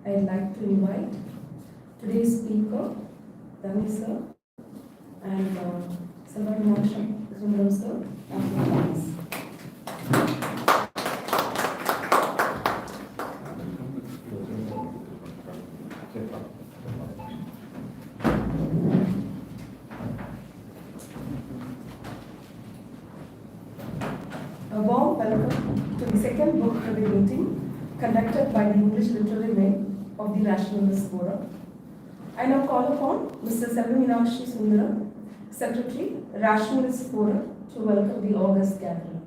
I'd like to invite today's speaker, Dhani sir, and Mr.Dharanidharan sir, please. A warm welcome to the second book review meeting conducted by the English Literary Wing of the Rationalist Forum. I now call upon Mr. Dharanidharan, Secretary, Rationalist Forum, to welcome the august gathering.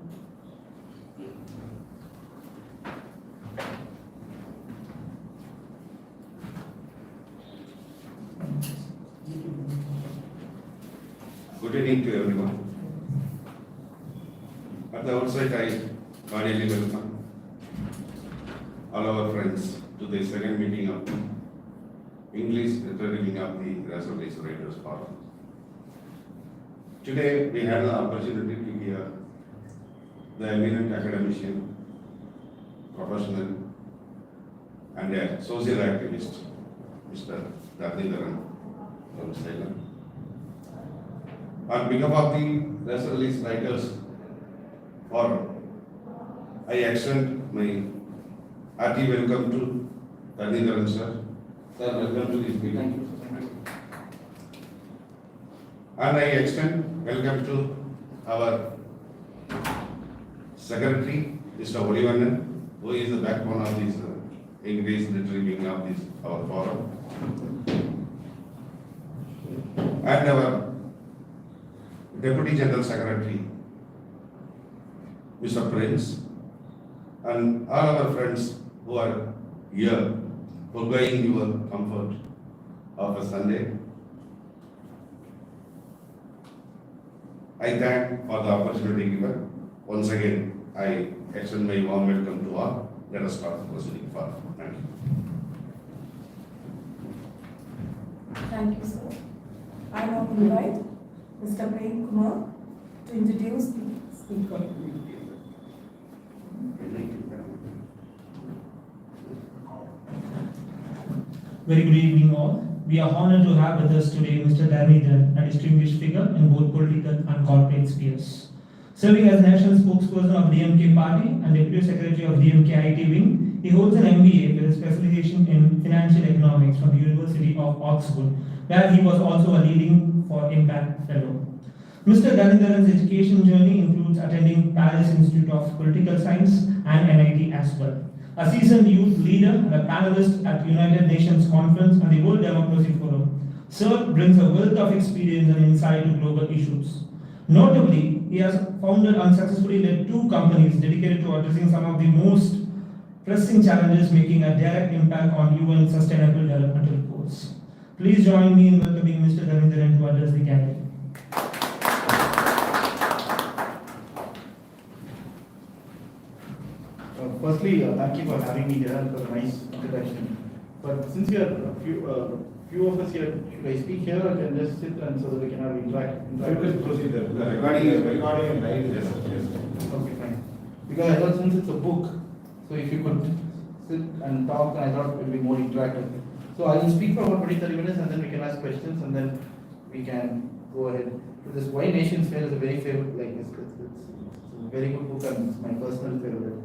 Good evening to everyone. At the outset, I cordially welcome all our friends to the second meeting of the English Literary Wing of the Rationalist Writers Forum. Today, we had the opportunity to hear the eminent academician, professional, and a social activist, Mr. Dharanidharan from Salem. On behalf of the Rationalist Writers Forum, I extend my hearty welcome to Dharanidharan sir. Sir, welcome to this meeting. And I extend welcome to our Secretary, Mr. Olivanan, who is the backbone of this English Literary Wing of this our forum. And our Deputy General Secretary, Mr. Prince, and all our friends who are here, forgoing your comfort of a Sunday. I thank for the opportunity given. Once again, I extend my warm welcome to all. Let us start the proceeding further. Thank you. Thank you, sir. I now invite Mr. Prem Kumar to introduce the speaker. Very good evening all. We are honored to have with us today Mr. Dharanidharan, a distinguished figure in both political and corporate spheres. Serving as national spokesperson of DMK party and deputy secretary of DMK IT wing, he holds an MBA with a specialization in financial economics from the University of Oxford, where he was also a leading for impact fellow. Mr. Dharanidharan's education journey includes attending Paris Institute of Political Science and NIT as well. A seasoned youth leader and a panelist at United Nations Conference and the World Democracy Forum, Sir brings a wealth of experience and insight to global issues. Notably, he has founded and successfully led 2 companies dedicated to addressing some of the most pressing challenges, making a direct impact on UN Sustainable Development Goals. Please join me in welcoming Mr. Dharanidharan to address the gathering. Firstly, thank you for having me here and for a nice introduction. But since we are a few of us here, should I speak here or can I just sit and so that we can have interact? Proceed. The recording is live. Yes. Okay, fine. Because I thought since it's a book, so if you could sit and talk, I thought it would be more interactive. So I will speak for about 20-30 minutes and then we can ask questions and then we can go ahead. So this Why Nations Fail is a very favorite, it's a very good book and it's my personal favorite.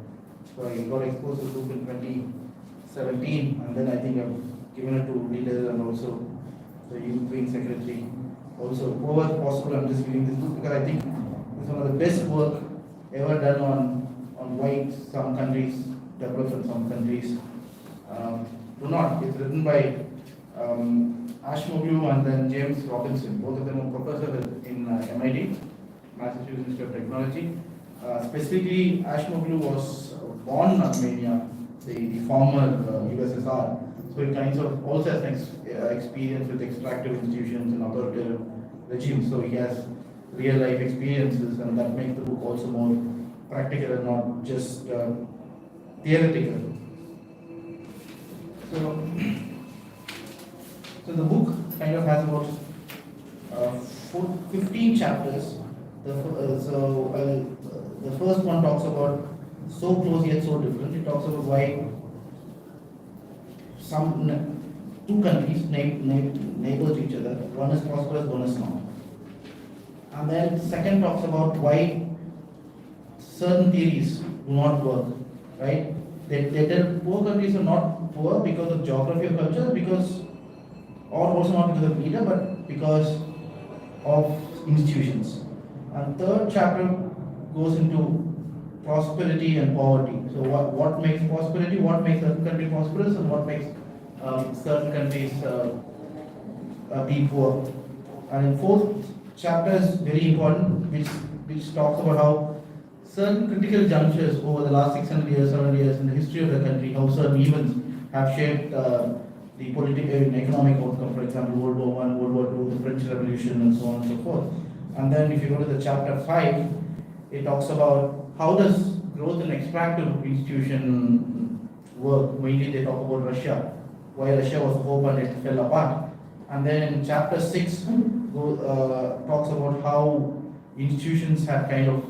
So I got exposed to the book in 2017 and then I think I've given it to leaders and also the youth wing secretary. Also, whoever possible, I'm just giving this book because I think it's one of the best work ever done on why some countries develop and some countries do not. It's written by Ashmoglu and then James Robinson. Both of them are professors in MIT, Massachusetts Institute of Technology. Specifically, Ashmoglu was born in Armenia, the former USSR. So it kind of also has an experience with extractive institutions and authoritarian regimes. So he has real life experiences, and that makes the book also more practical and not just theoretical. So the book kind of has about 15 chapters. The first one talks about so close yet so different. It talks about why two countries neighbors to each other. One is prosperous, one is not. And then second talks about why certain theories do not work, right? They tell poor countries are not poor because of geography or culture, or also not because of leader, but because of institutions. And third chapter goes into prosperity and poverty. So what makes prosperity, what makes certain country prosperous, and what makes certain countries be poor. And in fourth chapter is very important, which talks about how certain critical junctures over the last 600 years, 700 years in the history of the country, how certain events have shaped the political and economic outcome. For example, World War I, World War II, the French Revolution, and so on and so forth. And then if you go to the chapter 5, it talks about how does growth in extractive institution work. Mainly they talk about Russia, why Russia was hope and it fell apart. And then in chapter 6 talks about how institutions have kind of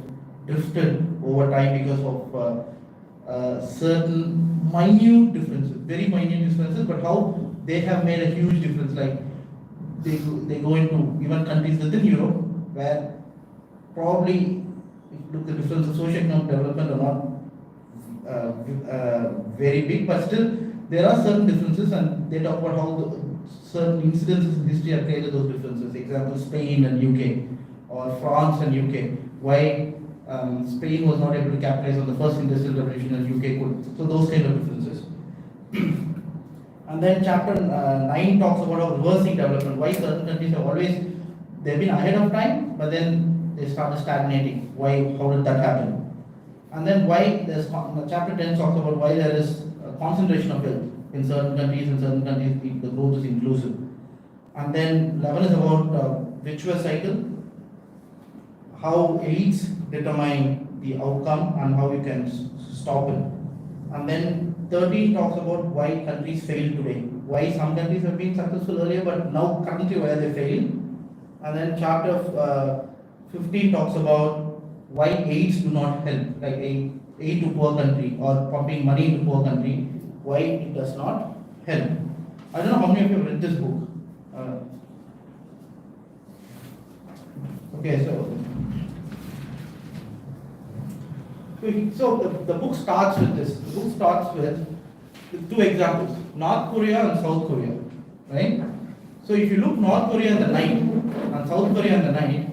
drifted over time because of certain minute differences, very minute differences, but how they have made a huge difference. Like they go into even countries within Europe where probably the difference of socio-economic development are not very big, but still there are certain differences, and they talk about how certain incidences in history have created those differences. Example, Spain and UK, or France and UK. Why Spain was not able to capitalize on the first industrial revolution and UK could. So those kind of differences. And then chapter 9 talks about how reversing development. Why certain countries have always, they've been ahead of time, but then they started stagnating. Why? How did that happen? And then why there's chapter 10 talks about why there is a concentration of wealth in certain countries. In certain countries, the growth is inclusive. And then 11 is about virtuous cycle, how elites determine the outcome and how you can stop it. And then 13 talks about why countries fail today. Why some countries have been successful earlier, but now currently why they fail. And then chapter 15 talks about why aids do not help, like aid to poor country or pumping money into poor country, why it does not help. I don't know how many of you have read this book. Okay, so the book starts with this. The book starts with two examples, North Korea and South Korea, right? So if you look North Korea in the night and South Korea in the night,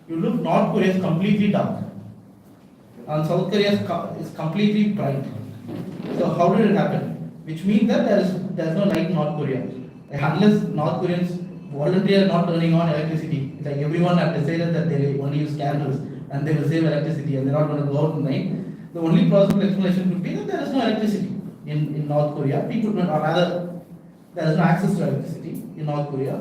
you look North Korea is completely dark and South Korea is completely bright. So how did it happen? Which means that there is no light in North Korea. Unless North Koreans voluntarily are not turning on electricity, like everyone have decided that they will only use candles and they will save electricity and they're not going to go out at night. The only plausible explanation could be that there is no electricity in North Korea. People don't, or rather, there is no access to electricity in North Korea.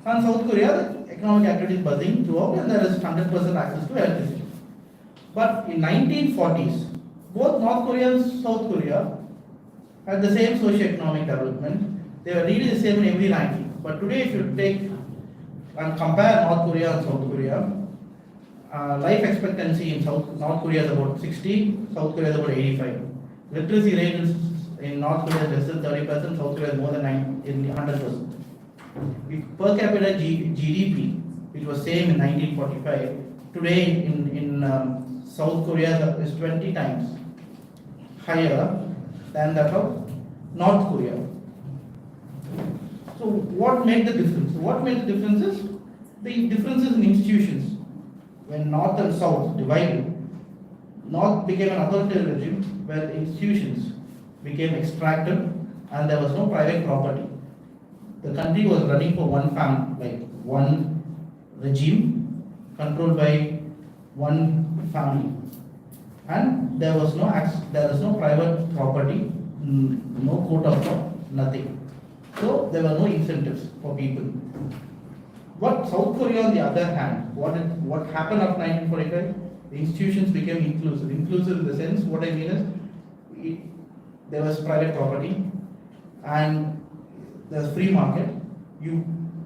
And South Korea, the economic activity is buzzing throughout and there is 100% access to electricity. But in 1940s, both North Korea and South Korea had the same socio-economic development. They were really the same in every ranking. But today, if you take and compare North Korea and South Korea, life expectancy in North Korea is about 60, South Korea is about 85. Literacy rate in North Korea is less than 30%, South Korea is more than 100%. Per capita GDP, which was same in 1945, today in South Korea is 20 times higher than that of North Korea. So what made the difference? What made the difference is the differences in institutions. When North and South divided, North became an authoritarian regime where the institutions became extractive and there was no private property. The country was running for one family, like one regime controlled by one family, and there was no private property, no court of law, nothing. So there were no incentives for people. But South Korea, on the other hand, what happened after 1945? The institutions became inclusive. Inclusive in the sense, what I mean is, there was private property, and there was free market.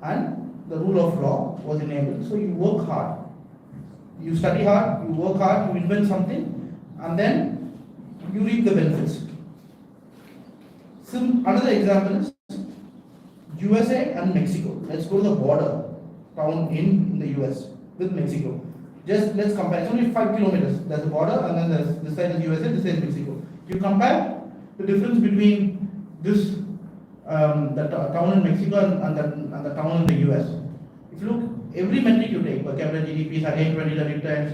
And the rule of law was enabled. So you work hard, you study hard, you work hard, you invent something, and then you reap the benefits. Another example is USA and Mexico. Let's go to the border town in the US with Mexico. Just let's compare. It's only 5 kilometers. There's a border, and then there's this side is USA, this side is Mexico. You compare the difference between this town in Mexico and the town in the US. If you look, every metric you take, per capita GDP is again 20 times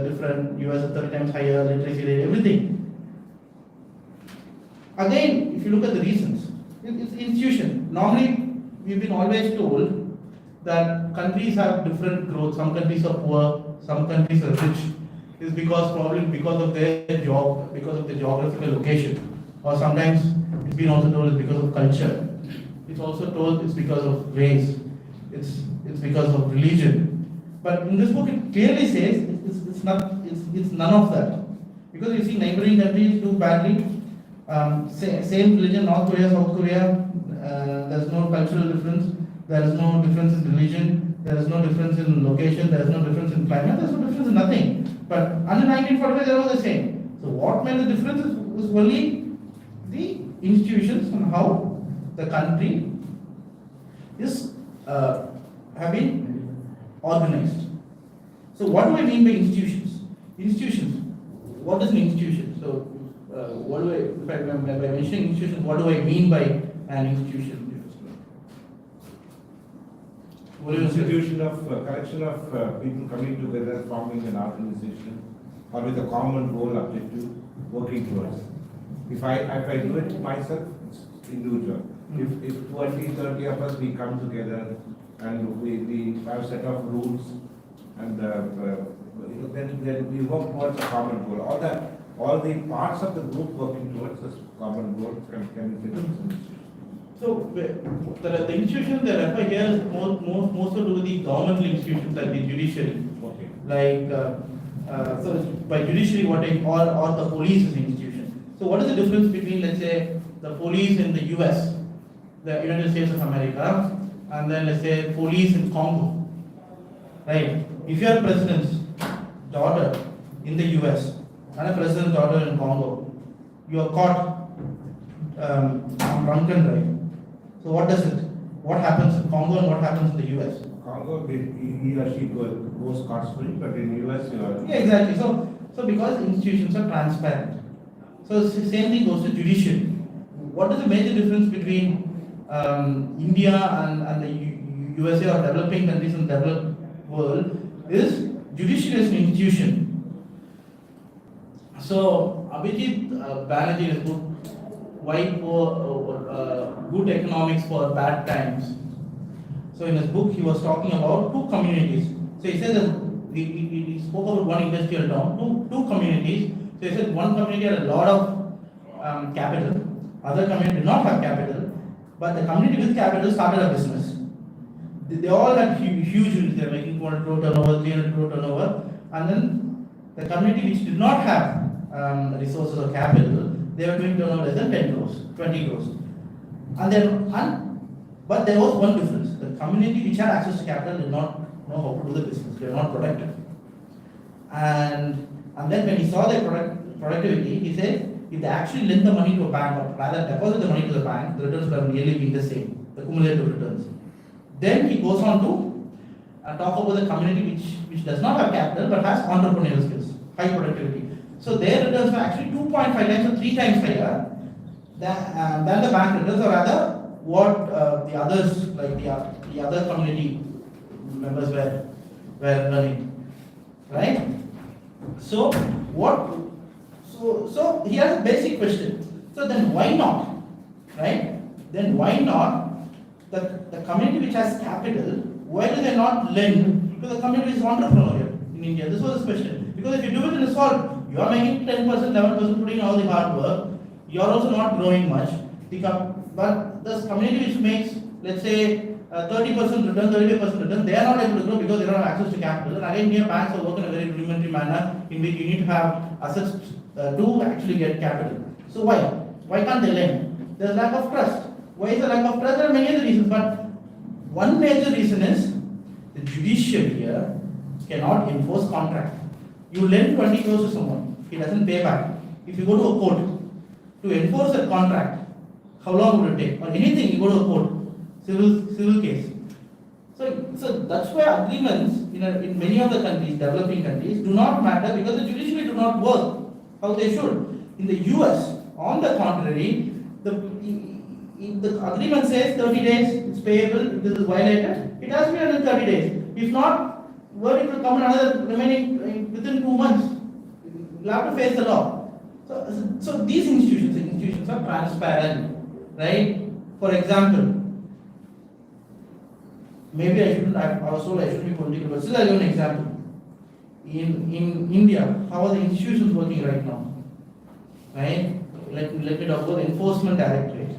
different. US is 30 times higher. Literacy rate, everything. Again, if you look at the reasons, it's institution. Normally, we've been always told that countries have different growth. Some countries are poor, some countries are rich. It's probably because of their job, because of the geographical location. Or sometimes it's been also told it's because of culture. It's also told it's because of race. It's because of religion. But in this book, it clearly says it's none of that. Because you see neighboring countries do badly. Same religion, North Korea, South Korea. There's no cultural difference. There is no difference in religion. There is no difference in location. There is no difference in climate. There is no difference in nothing. But under 1945, they were the same. So what made the difference was only the institutions and how the country is have been organized. So what do I mean by institutions? Institutions. What is an institution? So what do I, by mentioning institutions, what do I mean by an institution? What is Institution of collection of people coming together, forming an organization, or with a common goal, objective, working towards. If I do it myself, it's individual. If 20, 30 of us, we come together and we have a set of rules, and then we work towards a common goal. All the parts of the group working towards this common goal can be fit. So the institutions that I refer here is most to do with the governmental institutions like the judiciary. Okay. Like so by judiciary, what I or the police is an institution. So what is the difference between, let's say, the police in the US, the United States of America, and then let's say police in Congo, right? If you are a president's daughter in the US and a president's daughter in Congo, you are caught drunken driving. So what does it? What happens in Congo and what happens in the US? Congo, he or she goes scot-free, but in US, you are. Yeah, exactly. So because institutions are transparent, so same thing goes to judiciary. What is the major difference between India and the USA or developing countries and developed world is judiciary is an institution. So Abhijit Banerjee in his book, Why Good Economics for Bad Times. So in his book, he was talking about two communities. So he said that he spoke about one industrial town, two communities. So he said one community had a lot of capital, other community did not have capital, but the community with capital started a business. They all had huge units. They were making 200 crore turnover, 300 crore turnover, and then the community which did not have resources or capital, they were doing turnover less than 10 crores, 20 crores. But there was one difference. The community which had access to capital did not know how to do the business. They were not productive. And then when he saw their productivity, he said, if they actually lend the money to a bank, or rather deposit the money to the bank, the returns would have really been the same, the cumulative returns. Then he goes on to talk about the community which does not have capital but has entrepreneurial skills, high productivity. So their returns were actually 2.5 times or 3 times higher than the bank returns, or rather what the others, like the other community members were learning, right? So so he has a basic question. So then why not, right? Then why not the community which has capital? Why do they not lend to the community which is entrepreneurial in India? This was his question. Because if you do it in a solve, you are making 10%, 11%, putting all the hard work. You are also not growing much. But this community which makes, let's say, 30% return, 35% return, they are not able to grow because they don't have access to capital. And again, here banks will work in a very rudimentary manner in which you need to have assets to actually get capital. So why? Why can't they lend? There's lack of trust. Why is there lack of trust? There are many other reasons, but one major reason is the judiciary here cannot enforce contract. You lend 20 crores to someone, he doesn't pay back. If you go to a court to enforce a contract, how long would it take? Or anything, you go to a court. civil case. So that's why agreements in many of the countries, developing countries, do not matter because the judiciary do not work how they should. In the US, on the contrary, if the agreement says 30 days, it's payable, if this is violated, it has to be under 30 days. If not, verdict will come another remaining within 2 months. You'll have to face the law. So these institutions are transparent, right? For example, maybe I was told I shouldn't be political, but still I'll give an example. In India, how are the institutions working right now? Right? Let me talk about the Enforcement Directorate.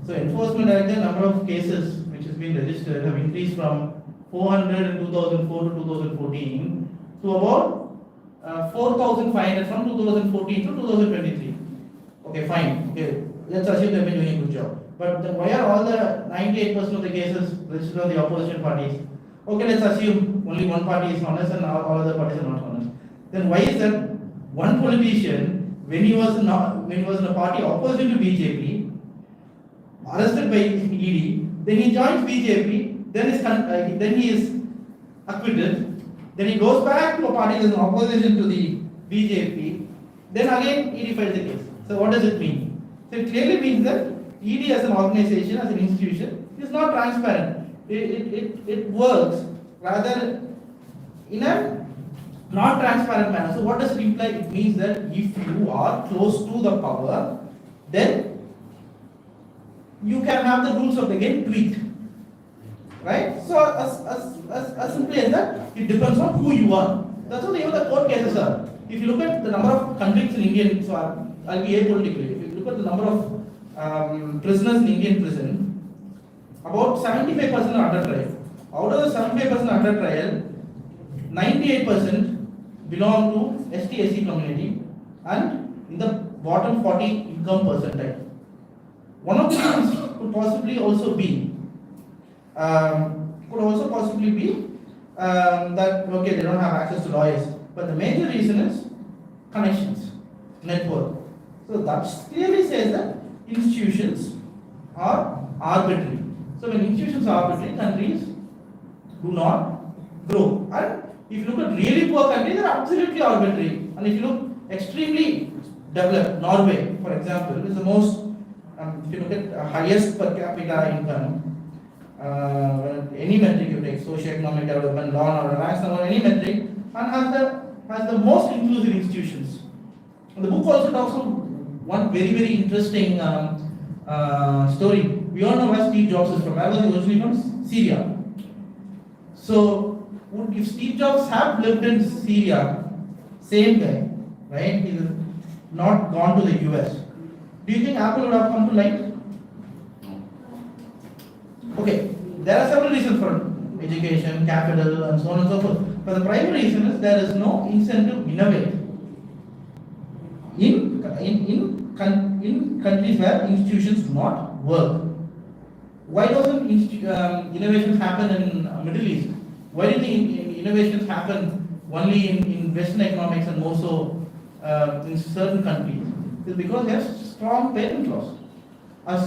So Enforcement Directorate, number of cases which has been registered have increased from 400 in 2004 to 2014 to about 4,500 from 2014 to 2023. Okay, fine. Okay, let's assume they've been doing a good job. But then why are all the 98% of the cases registered on the opposition parties? Okay, let's assume only one party is honest and all other parties are not honest. Then why is that one politician, when he was in a party opposite to BJP, arrested by ED, then he joins BJP, then he is acquitted, then he goes back to a party that is in opposition to the BJP, then again ED files the case. So what does it mean? So it clearly means that ED as an organization, as an institution, is not transparent. It works rather in a not transparent manner. So what does it imply? It means that if you are close to the power, then you can have the rules of the game tweaked. Right? So as simply as that, it depends on who you are. That's what even the court cases are. If you look at the number of convicts in Indian, so I'll be apolitical. If you look at the number of prisoners in Indian prison, about 75% are under trial. Out of the 75% under trial, 98% belong to ST/SC community and in the bottom 40 income percentile. One of the things could possibly also be that okay, they don't have access to lawyers, but the major reason is connections, network. So that clearly says that institutions are arbitrary. So when institutions are arbitrary, countries do not grow. And if you look at really poor countries, they are absolutely arbitrary. And if you look extremely developed, Norway, for example, is the most, if you look at highest per capita income, any metric you take, socio-economic development, law and order, any metric, and has the most inclusive institutions. And the book also talks about one very, very interesting story. We all know where Steve Jobs is from. Where was he originally from? Syria. So, if Steve Jobs had lived in Syria, same guy, right? He has not gone to the US. Do you think Apple would have come to light? Okay, there are several reasons for education, capital, and so on and so forth. But the primary reason is there is no incentive to innovate. In countries where institutions do not work. Why doesn't innovations happen in Middle East? Why do you think innovations happen only in Western economics and more so in certain countries? It's because they have strong patent laws. I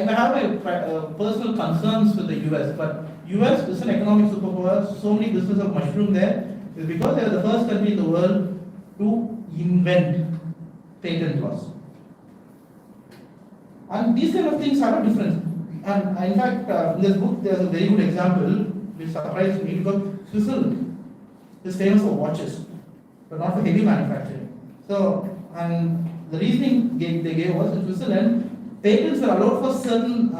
may have my personal concerns with the US, but US is an economic superpower. So many businesses have mushroomed there. It's because they are the first country in the world to invent patent laws. And these kind of things have a difference. And in fact, in this book, there's a very good example which surprised me because Switzerland is famous for watches, but not for heavy manufacturing. So, and the reasoning they gave was in Switzerland, patents are allowed for certain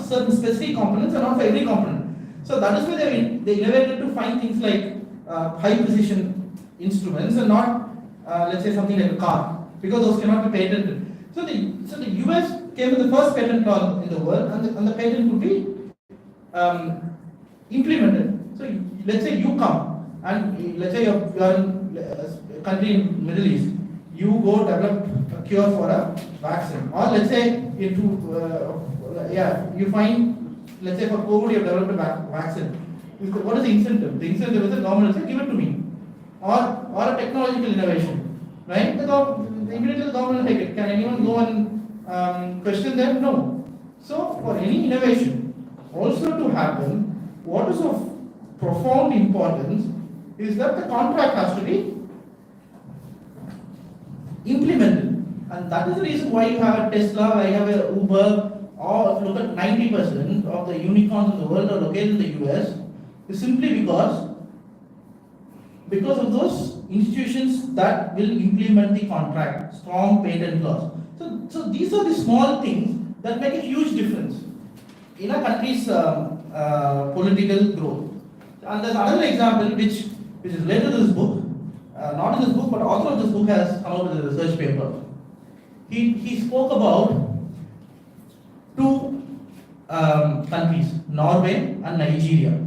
certain specific components and not for every component. So that is why they innovated to find things like high precision instruments and not, let's say, something like a car, because those cannot be patented. So the US came with the first patent law in the world, and the patent could be implemented. So let's say you come, and let's say you're in a country in Middle East, you go develop a cure for a vaccine, or let's say you find, let's say for COVID you have developed a vaccine. What is the incentive? The incentive is the government will say, give it to me, or a technological innovation, right? Immediately the government will take it. Can anyone go and question them? No. So for any innovation also to happen, what is of profound importance is that the contract has to be implemented. And that is the reason why you have a Tesla, why you have a Uber, or if you look at 90% of the unicorns in the world are located in the US, is simply because of those institutions that will implement the contract, strong patent laws. So these are the small things that make a huge difference in a country's political growth. And there's another example which is related to this book, not in this book, but author of this book has come up with a research paper. He spoke about two countries, Norway and Nigeria.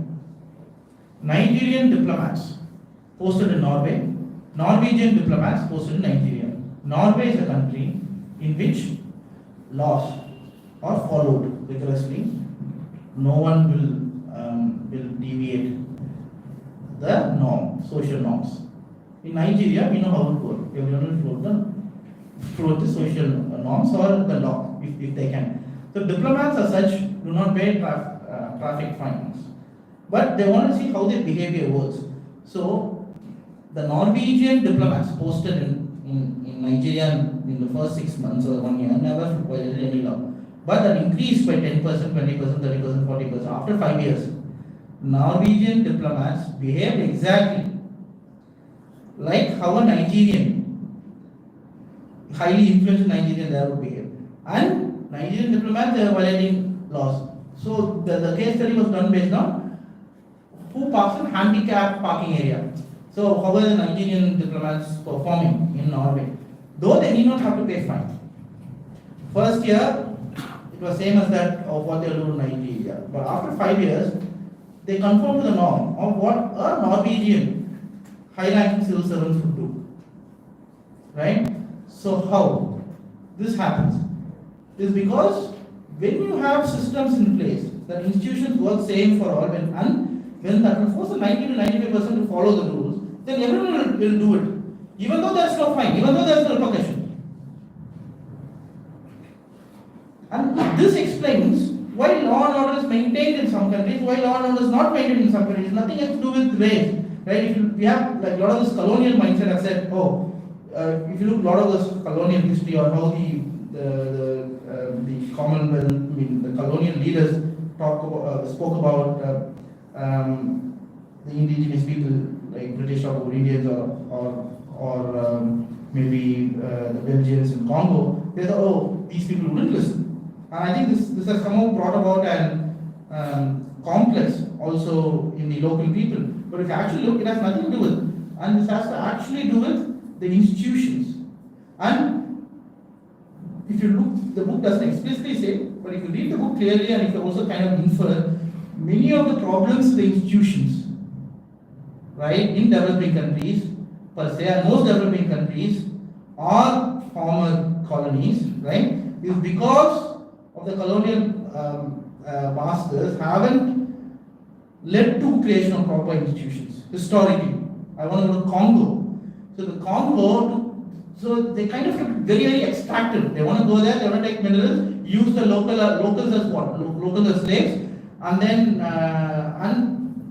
Nigerian diplomats posted in Norway, Norwegian diplomats posted in Nigeria. Norway is a country in which laws are followed rigorously. No one will deviate the norm, social norms. In Nigeria, we know how it works. Everyone will follow the social norms or the law if they can. So diplomats as such do not pay traffic fines, but they want to see how their behavior works. So the Norwegian diplomats posted in Nigeria in the first 6 months or 1 year never violated any law, but that increased by 10%, 20%, 30%, 40%. After 5 years, Norwegian diplomats behaved exactly like how a Nigerian, highly influential Nigerian there would behave. And Nigerian diplomats, they are violating laws. So the case study was done based on who parks in handicapped parking area. So how are the Nigerian diplomats performing in Norway? Though they need not have to pay fine. First year, it was same as that of what they do in Nigeria. But after 5 years, they conform to the norm of what a Norwegian high-ranking civil servants would do. Right? So how this happens is because when you have systems in place that institutions work same for all, when that will force the 90 to 95% to follow the rules, then everyone will do it, even though there's no fine, even though there's no repercussion. And this explains why law and order is maintained in some countries, why law and order is not maintained in some countries. Nothing has to do with race, right? If we have like a lot of this colonial mindset that said, if you look a lot of this colonial history or how the Commonwealth, the colonial leaders spoke about the indigenous people, like British or Indians or maybe the Belgians in Congo, they thought, these people wouldn't listen. And I think this has somehow brought about an complex also in the local people. But if you actually look, it has nothing to do with, and this has to actually do with the institutions. And if you look, the book doesn't explicitly say, but if you read the book clearly and if you also kind of infer, many of the problems the institutions, right, in developing countries per se, and most developing countries are former colonies, right, is because of the colonial masters haven't led to creation of proper institutions historically. I want to go to Congo. So the Congo, so they kind of get very, very extractive. They want to go there, they want to take minerals, use the locals as what? Locals as slaves, and then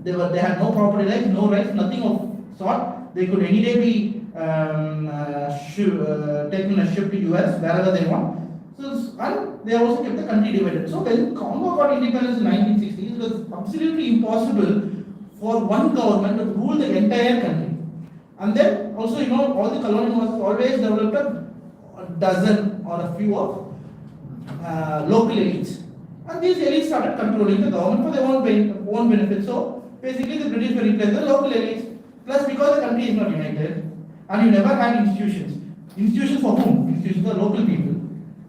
they had no property rights, no rights, nothing of sort. They could any day be taken a ship to US wherever they want. So, and they also kept the country divided. So when Congo got independence in 1960s, it was absolutely impossible for one government to rule the entire country. And then also, all the colonial masters always developed a dozen or a few of local elites. And these elites started controlling the government for their own benefit. So basically the British were replaced the local elites. Plus because the country is not united and you never had institutions. Institutions for whom? Institutions for local people.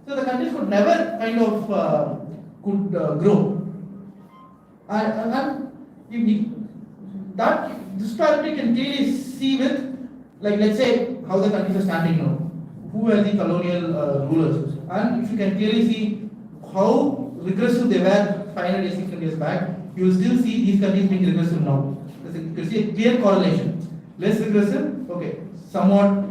So the countries could never kind of grow. And that disparity can clearly see with, like, let's say how the countries are standing now. Who were the colonial rulers? And if you can clearly see how regressive they were 500 years, 600 years back, you will still see these countries being regressive now. You can see a clear correlation. Less regressive, okay, somewhat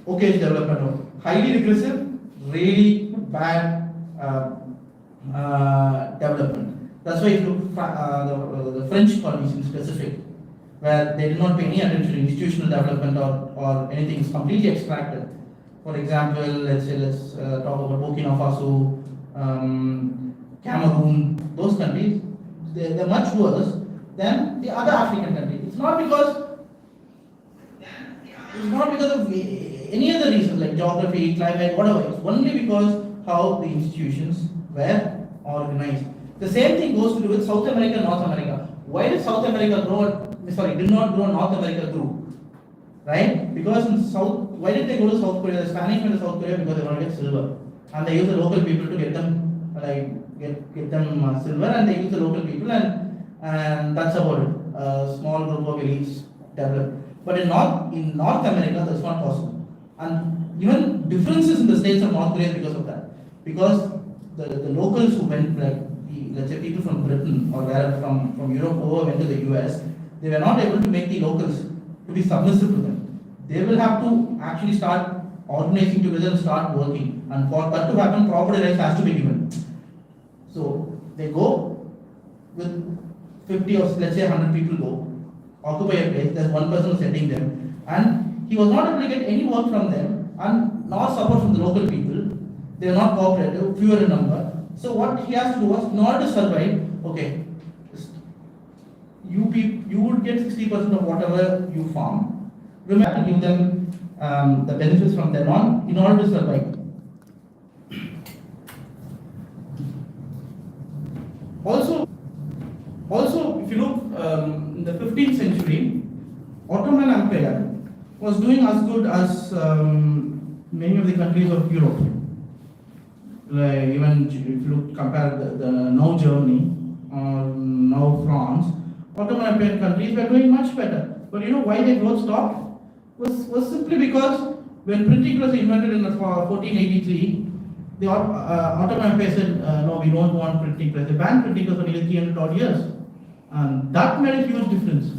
okay development. Highly regressive, really bad development. That's why if you look the French colonies in specific, where they did not pay any attention to institutional development or anything, is completely extracted. For example, let's talk about Burkina Faso, Cameroon, those countries, they're much worse than the other African countries. It's not because of any other reasons like geography, climate, whatever. It's only because how the institutions were organized. The same thing goes to do with South America and North America. Why did South America did not grow, North America grew? Right? Because in South, why did they go to South Korea? The Spanish went to South Korea because they want to get silver. And they use the local people to get them, get them silver, and they use the local people, and that's about it. A small group of elites developed. But in North America, that's not possible. And even differences in the states of North Korea because of that. Because the locals who went, let's say people from Britain or where from Europe over went to the US, they were not able to make the locals to be submissive to them. They will have to actually start organizing together and start working. And for that to happen, property rights has to be given. So they go with 50 or let's say 100 people go, occupy a place, there's one person setting them, and he was not able to get any work from them and nor support from the local people. They are not cooperative, fewer in number. So what he has to do was, in order to survive, okay, you would get 60% of whatever you farm. Remember to give them the benefits from then on in order to survive. Also, if you look in the 15th century, Ottoman Empire was doing as good as many of the countries of Europe. Like even if you compare the now Germany or now France, Ottoman Empire countries were doing much better. But you know why their growth stopped? Was simply because when printing was invented in 1483, the Ottoman Empire said, no, we don't want printing press. They banned printing press for nearly 300 odd years. And that made a huge difference.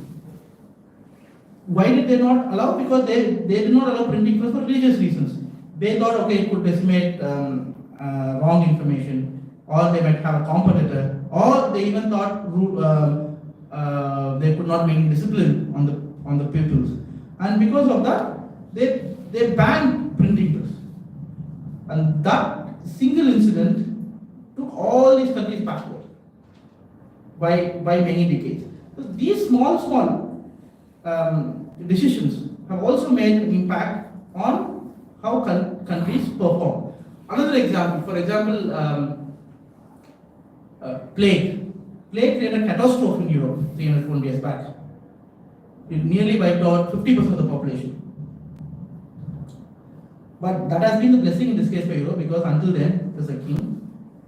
Why did they not allow? Because they did not allow printing press for religious reasons. They thought, okay, it could disseminate wrong information, or they might have a competitor, or they even thought they could not maintain discipline on the pupils. And because of that, they banned printing press. And that single incident took all these countries backward by many decades. So these small decisions have also made an impact on how countries perform. Another example, for example, plague. Plague created a catastrophe in Europe 320 years back. It nearly wiped out 50% of the population. But that has been the blessing in this case for Europe, because until then there's a king,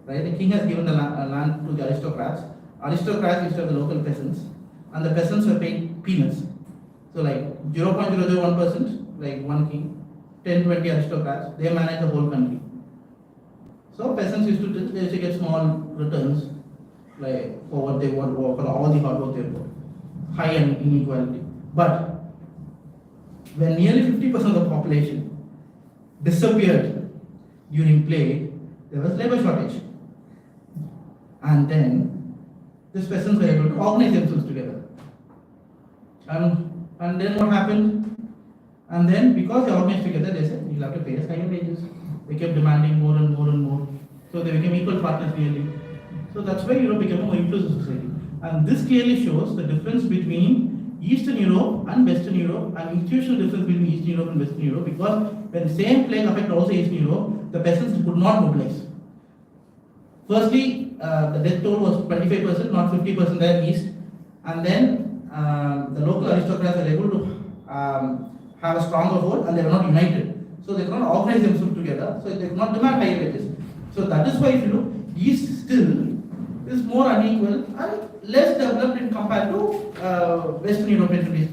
right? The king has given the land to the aristocrats. Aristocrats used to have the local peasants, and the peasants were paid peanuts. So like 0.001%, like one king, 10-20 aristocrats, they manage the whole country. So peasants used to get small returns, like for what they want, for all the hard work they put. High inequality. But when nearly 50% of the population disappeared during plague, there was labor shortage. And then these peasants were able to organize themselves together. And then what happened? And then because they organized together, they said, you'll have to pay us higher wages. They kept demanding more and more and more. So they became equal partners really. So that's why Europe became a more inclusive society. And this clearly shows the difference between Eastern Europe and Western Europe, and institutional difference between Eastern Europe and Western Europe, because when the same plague affected also Eastern Europe, the peasants could not mobilize. Firstly, the death toll was 25%, not 50% there in East. And then the local aristocrats were able to have a stronger vote, and they were not united. So they could not organize themselves together, so they could not demand higher wages. So that is why if you look, East still is more unequal and less developed in compared to Western European countries.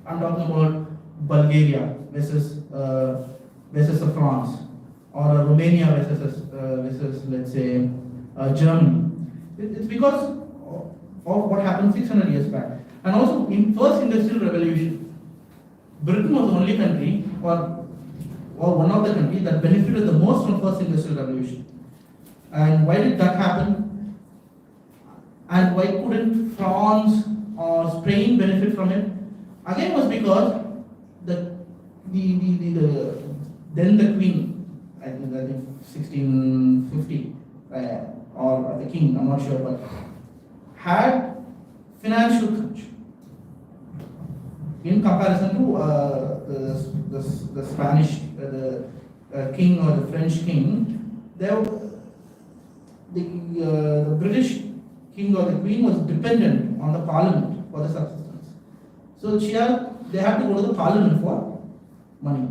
I'm talking about Bulgaria versus France, or Romania versus let's say Germany. It's because of what happened 600 years back. And also in first industrial revolution, Britain was the only country, or or one of the countries that benefited the most from first industrial revolution. And why did that happen? And why couldn't France or Spain benefit from it? Again, was because then the queen, I think 1650, or the king, I'm not sure, but had financial crunch in comparison to the Spanish king or the French king. The British king or the queen was dependent on the parliament for the subsistence. So they had to go to the parliament for money.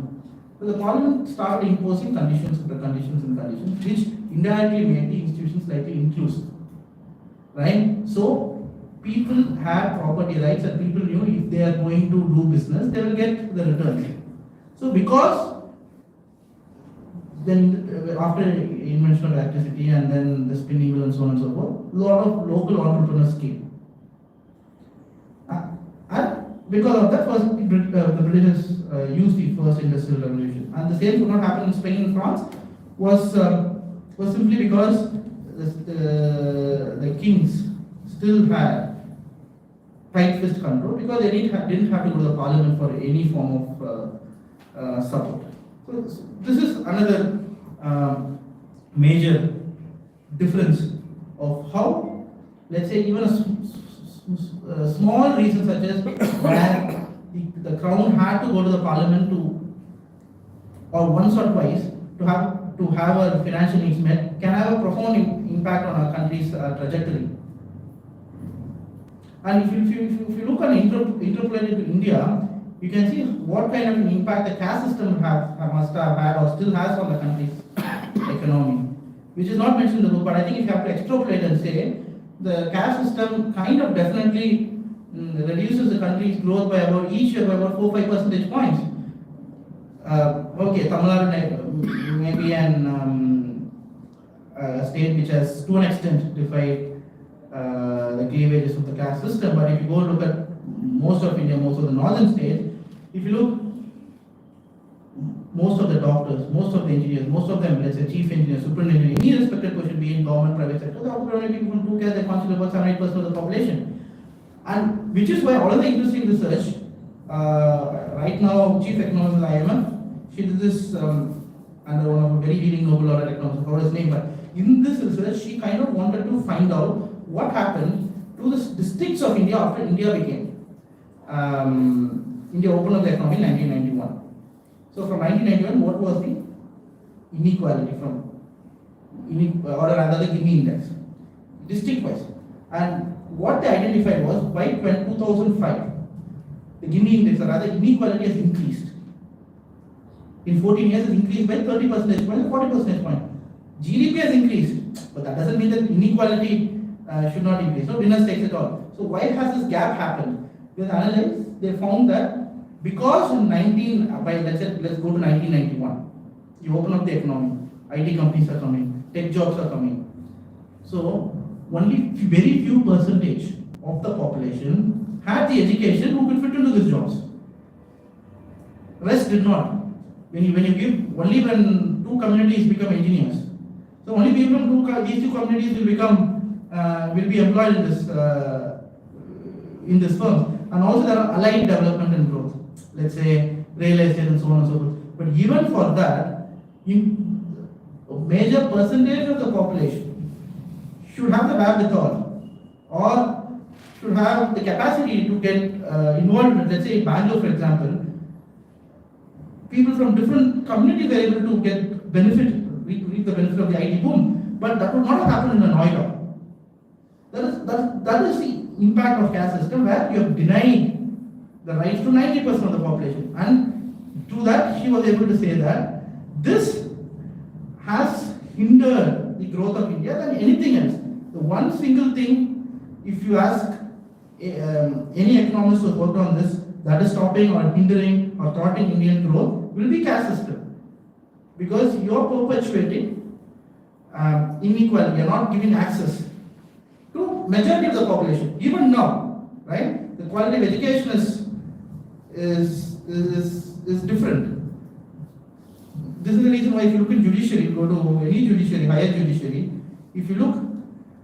So the parliament started imposing conditions, which indirectly made the institutions slightly inclusive. Right? So people had property rights and people knew if they are going to do business, they will get the return. So because then after invention of electricity and then the spinning wheel and so on and so forth, a lot of local entrepreneurs came. And because of that, first the British used the first industrial revolution. And the same could not happen in Spain and France was simply because the kings still had tight fist control because they didn't have to go to the parliament for any form of support. So this is another major difference of how, let's say, even a small reason such as where the crown had to go to the parliament or once or twice to have our financial needs met can have a profound impact on our country's trajectory. And if you look and interpolate it to India, you can see what kind of an impact the caste system must have had or still has on the country's economy, which is not mentioned in the book, but I think if you have to extrapolate and say, the caste system kind of definitely reduces the country's growth by about each year by about 4-5 percentage points. Okay, Tamil Nadu may be a state which has to an extent defied the cleavages of the caste system, but if you go look at most of India, most of the northern states, if you look, most of the doctors, most of the engineers, most of them, let's say chief engineer, superintendent, any respected position, be in government, private sector, they are only people from 2 caste, they constitute about 7-8% of the population. And which is why all of the interesting research, right now, chief economist of the IMF, she did this under one of a very leading Nobel laureate economist, I forgot his name, but in this research, she kind of wanted to find out what happened to the districts of India after India became, India opened up the economy in 1991. So from 1991, what was the inequality or rather the Gini index, district wise. And what they identified was by 2005, the Gini index or rather inequality has increased. In 14 years, it has increased by 30 percentage points, 40 percentage points. GDP has increased, but that doesn't mean that inequality should not increase. No winner takes it all. So why has this gap happened? They analyzed, they found that because in let's go to 1991, you open up the economy, IT companies are coming, tech jobs are coming. So only very few percentage of the population had the education who could fit into these jobs. Rest did not. When you give, only when 2 communities become engineers. So only people from these 2 communities will be employed in this firm. And also there are allied development and growth. Let's say real estate and so on and so forth. But even for that, a major percentage of the population should have the wherewithal or should have the capacity to get involved. Let's say Bangalore, for example, people from different communities are able to get reap the benefit of the IT boom. But that would not have happened in a Noida. That is the impact of caste system where you have denied the rights to 90% of the population. And through that, she was able to say that this has hindered the growth of India than anything else. The one single thing, if you ask any economist who has worked on this, that is stopping or hindering or thwarting Indian growth will be caste system. Because you are perpetuating inequality, you are not giving access to majority of the population. Even now, right? The quality of education is different. this is the reason why if you look in judiciary, go to any judiciary, higher judiciary, if you look,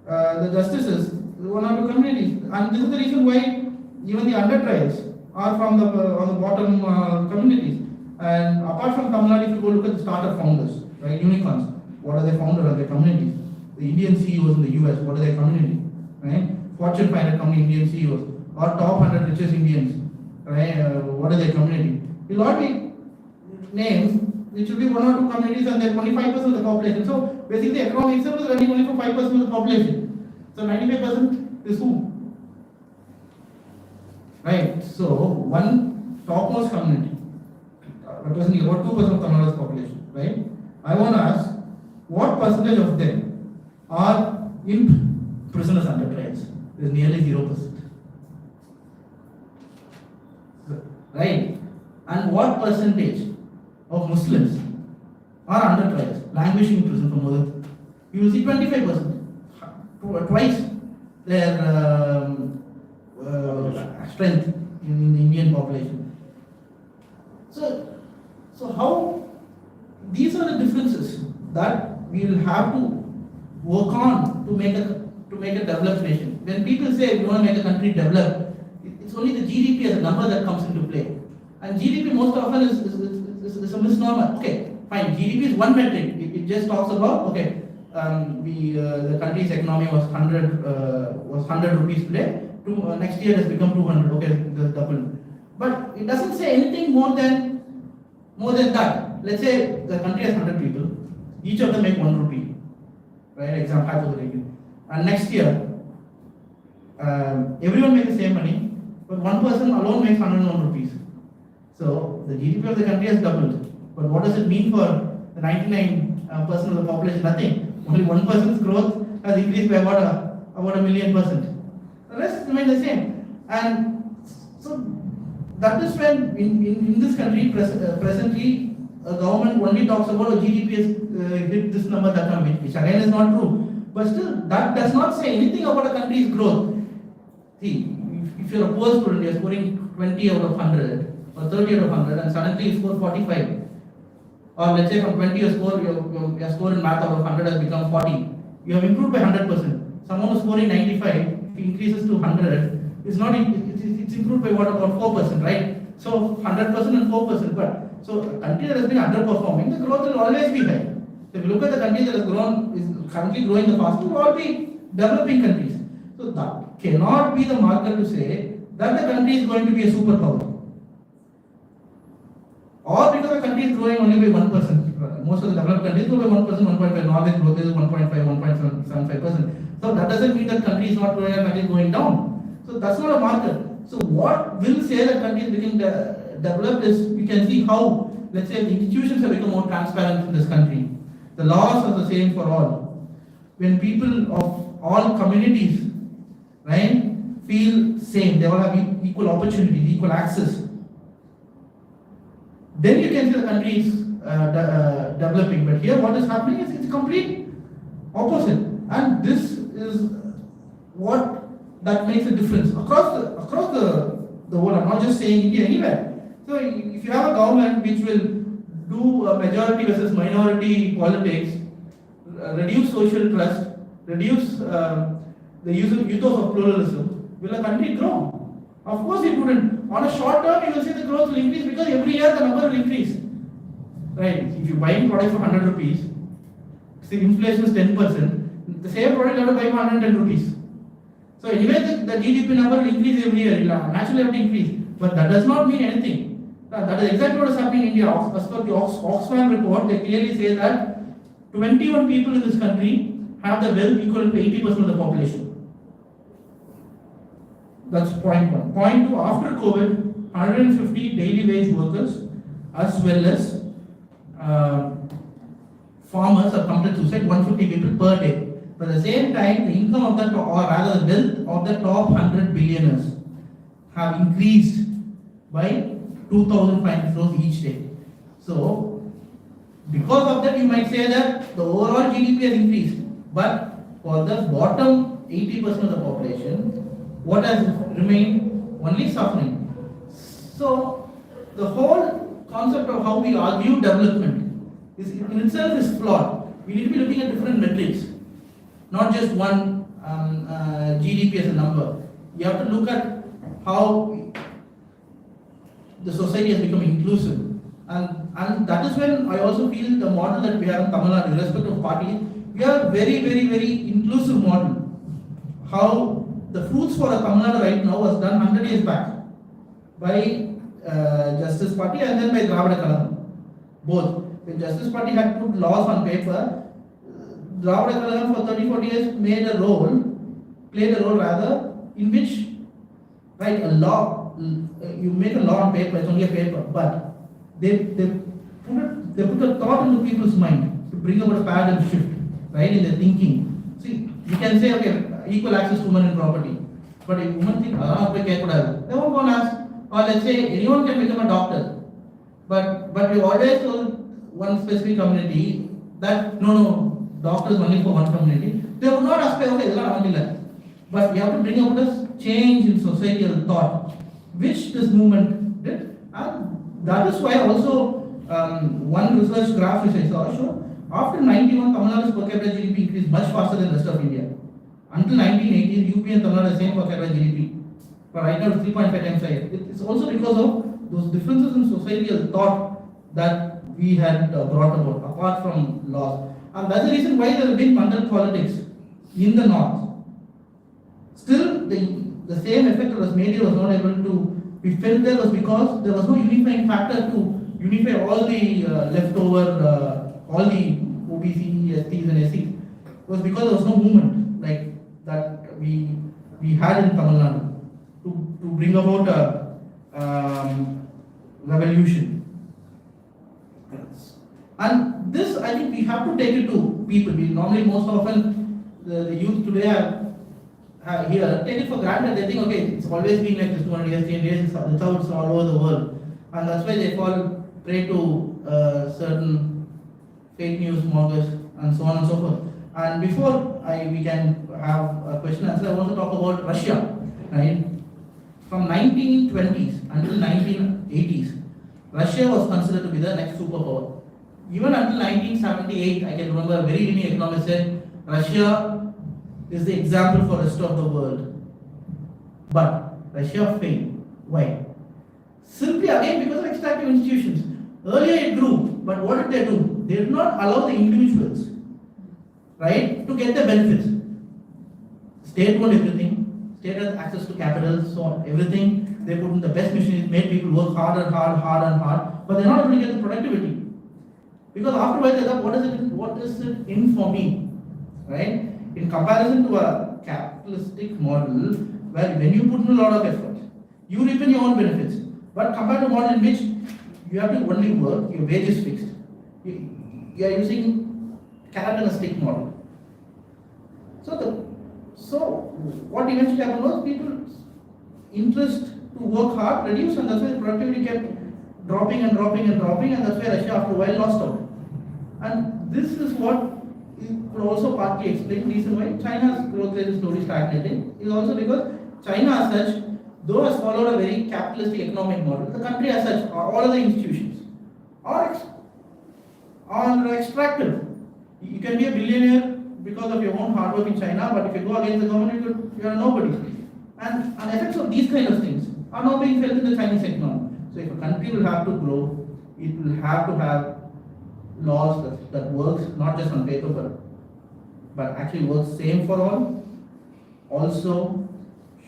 the justices, one or two communities, and this is the reason why even the under trials are from the on the bottom communities. And apart from Tamil Nadu, if you go look at the startup founders, right, unicorns, what are they founded on their communities? The Indian CEOs in the US, what are their community? Right? Fortune 500 company Indian CEOs, or top 100 richest Indians, right? What are their community? It will all be names which will be one or two communities, and they're 25% of the population. So basically, the economy itself is running only for 5% of the population. So 95% is who? Right. So one topmost community representing about 2% of Tamil Nadu's population. Right. I want to ask, what percentage of them are in prisoners under trials? It is nearly 0%. Right. And what percentage of Muslims are under trials, languishing in prison for more than, you will see 25%, twice their strength in the Indian population. So how, these are the differences that we will have to work on to make a developed nation. When people say we want to make a country developed, it's only the GDP as a number that comes into play. And GDP most often is a misnomer. Okay, fine. GDP is one metric. It just talks about, okay, the country's economy was 100 rupees today. Next year it has become 200. Okay, that's doubled. But it doesn't say anything more than that. Let's say the country has 100 people. Each of them make 1 rupee. Right? Example hypothetically. And next year, everyone makes the same money, but one person alone makes 101 rupees. So the GDP of the country has doubled. But what does it mean for the 99% of the population? Nothing. Only one person's growth has increased by about 1 million percent. The rest remain the same. And so that is when in this country presently a government only talks about GDP has hit this number, that number, which again is not true. But still, that does not say anything about a country's growth. See, if you're a poor student, you're scoring 20 out of 100 or 30 out of 100, and suddenly you score 45. Or let's say from 20 your score in math out of 100 has become 40. You have improved by 100%. Someone who's scoring 95, if he increases to 100, it's improved by what, about 4%, right? So 100% and 4%. But so a country that has been underperforming, the growth will always be high. So if you look at the country that has grown, is currently growing the fastest, will all be developing countries. So that cannot be the marker to say that the country is going to be a superpower. Or because the country is growing only by 1%. Most of the developed countries grow by 1%, 1.5%. Norway's growth is 1.5, 1.75%. So that doesn't mean that country is not growing and country is going down. So that's not a marker. So what will say that country is becoming developed is, we can see how, let's say, the institutions have become more transparent in this country. The laws are the same for all. When people of all communities, right, feel same, they all have equal opportunities, equal access, then you can see the country is developing. But here what is happening is it's complete opposite. And this is what that makes a difference across the world. I'm not just saying India, anywhere. So if you have a government which will do a majority versus minority politics, reduce social trust, reduce the use of pluralism, will a country grow? Of course it wouldn't. On a short term, you will see the growth will increase because every year the number will increase. Right? If you buy a product for 100 rupees, see inflation is 10%, the same product you have to buy for 110 rupees. So anyway, the GDP number will increase every year. It will naturally have to increase. But that does not mean anything. That is exactly what is happening in India. As per the Oxfam report, they clearly say that 21 people in this country have the wealth equal to 80% of the population. That's point one. Point two, after COVID, 150 daily wage workers as well as farmers have committed suicide, 150 people per day. But at the same time, the income of the, or rather the wealth of the top 100 billionaires have increased by 2,500 crores each day. So, because of that, you might say that the overall GDP has increased. But for the bottom 80% of the population, what has remained? Only suffering. So, the whole concept of how we argue development in itself is flawed. We need to be looking at different metrics, not just one GDP as a number. You have to look at how the society has become inclusive. And that is when I also feel the model that we have in Tamil Nadu, irrespective of party, we have a very inclusive model. How the fruits for a Tamil Nadu right now was done 100 years back by Justice Party and then by Dravida Kalagam. Both. The Justice Party had put laws on paper. Dravida Kalagam for 30-40 years played a role rather, in which, right, a law, you make a law on paper, it's only a paper, but they put a thought into people's mind to bring about a paradigm shift, right, in their thinking. See, you can say, okay, equal access to women in property, but if women think, they won't go and ask. Or let's say anyone can become a doctor, but we always told one specific community that no, doctors only for one community. They would not ask, okay, but we have to bring about a change in societal thought, which this movement did, and that is why also one research graph which I saw showed after 91 Tamil Nadu's per capita GDP increased much faster than the rest of India. Until 1980, UP and Tamil Nadu are the same per capita GDP. But right now it's 3.5 times higher. It's also because of those differences in societal thought that we had brought about, apart from laws. And that's the reason why there have been mandal politics in the north. Still, the same effect that was made here was not able to be felt there, was because there was no unifying factor to unify all the leftover, all the OBC, STs and SCs. It was because there was no movement like that we had in Tamil Nadu to bring about a revolution. And this, I think, we have to take it to people. We normally, most often, the youth today have here take it for granted. They think, okay, it's always been like this 200 years, 10 years, it's how it's all over the world. And that's why they fall prey to certain fake news mongers and so on and so forth. And before we can have a question and answer, I want to talk about Russia, right? From 1920s until 1980s, Russia was considered to be the next superpower. Even until 1978, I can remember a very leading economist said, Russia is the example for the rest of the world. But Russia failed. Why? Simply again because of extractive institutions. Earlier it grew, but what did they do? They did not allow the individuals, right, to get the benefits. State owned everything. State has access to capital, so on, everything. They put in the best machines, made people work hard, but they're not able to get the productivity. Because afterwards they thought, what is it in for me? Right? In comparison to a capitalistic model, where when you put in a lot of effort, you reap in your own benefits. But compared to a model in which you have to only work, your wage is fixed. You are using carrot and a stick model. So what eventually happened was people's interest to work hard reduced, and that's why the productivity kept dropping, and that's why Russia after a while lost out. And this is what could also partly explain the reason why China's growth rate is slowly stagnating, is also because China as such, though has followed a very capitalistic economic model, the country as such, all of the institutions are extractive. You can be a billionaire because of your own hard work in China, but if you go against the government, you are nobody. And effects of these kind of things are now being felt in the Chinese economy. So if a country will have to grow, it will have to have laws that works not just on paper, but actually works same for all. Also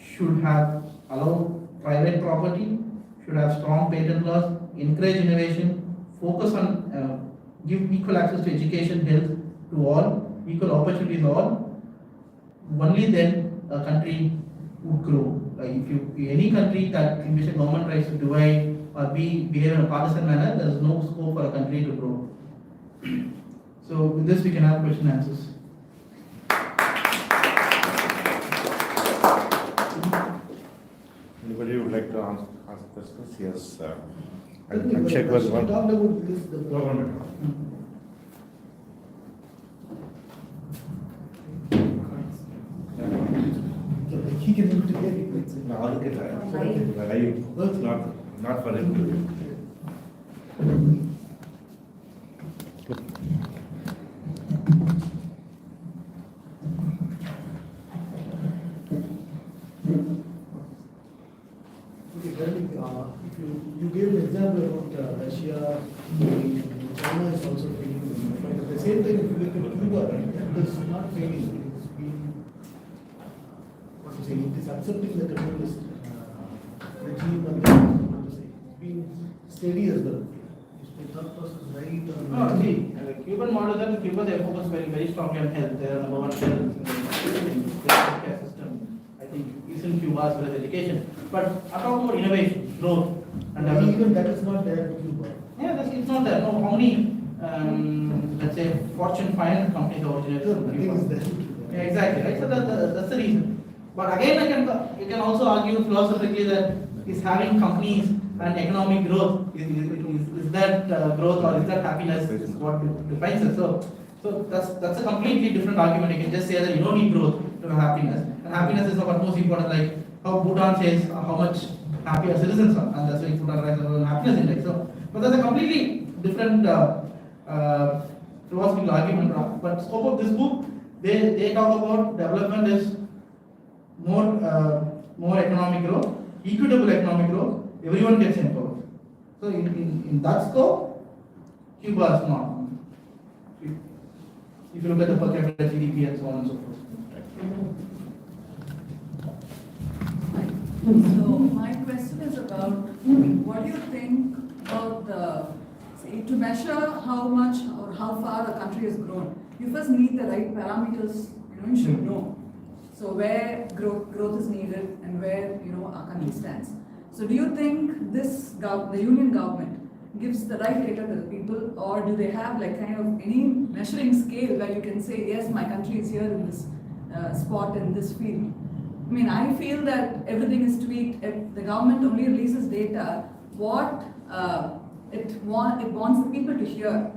should have allow private property, should have strong patent laws, encourage innovation, focus on give equal access to education, health to all, equal opportunities to all. Only then a country would grow. If any country that in which a government tries to divide or behave in a partisan manner, there is no scope for a country to grow. So with this we can have question and answers. Anybody would like to ask questions? Yes. I'll check with one. Talked about this, the Government. he can able to get it. No, I'll get that. Not for him. if you look at Cuba, right, it is not failing, it is being, what to say, it is accepting the communist regime and what to say, being steady as well. Is the thought process right or No, not? see, the Cuban model, then Cuba, they focus very strongly on health. They are number one health in the healthcare system. I think it's in Cuba as well as education. But I'm talking about innovation, growth, and development. Even that is not there in Cuba. Yeah, it's not there. No, how many, let's say, Fortune 500 companies originated from Nothing Cuba? is there. Yeah, exactly, right? So that's the reason. But again, you can also argue philosophically that is having companies and economic growth, is that growth or is that happiness is what defines it. So that's a completely different argument. You can just say that you don't need growth to have happiness. And happiness is what most important, like how Bhutan says how much happy our citizens are, and that's why Bhutan ranks on happiness index. So, but that's a completely different philosophical argument. But scope of this book, they talk about development is more economic growth, equitable economic growth, everyone gets empowered. So in that scope, Cuba is not. If you look at the per capita GDP and so on and so forth. So my question is about what do you think about to measure how much or how far a country has grown, you first need the right parameters, you should know. So where growth is needed and where our country stands. So do you think the union government gives the right data to the people, or do they have like kind of any measuring scale where you can say, yes, my country is here in this spot in this field? I mean, I feel that everything is tweaked. If the government only releases data, what it wants the people to hear,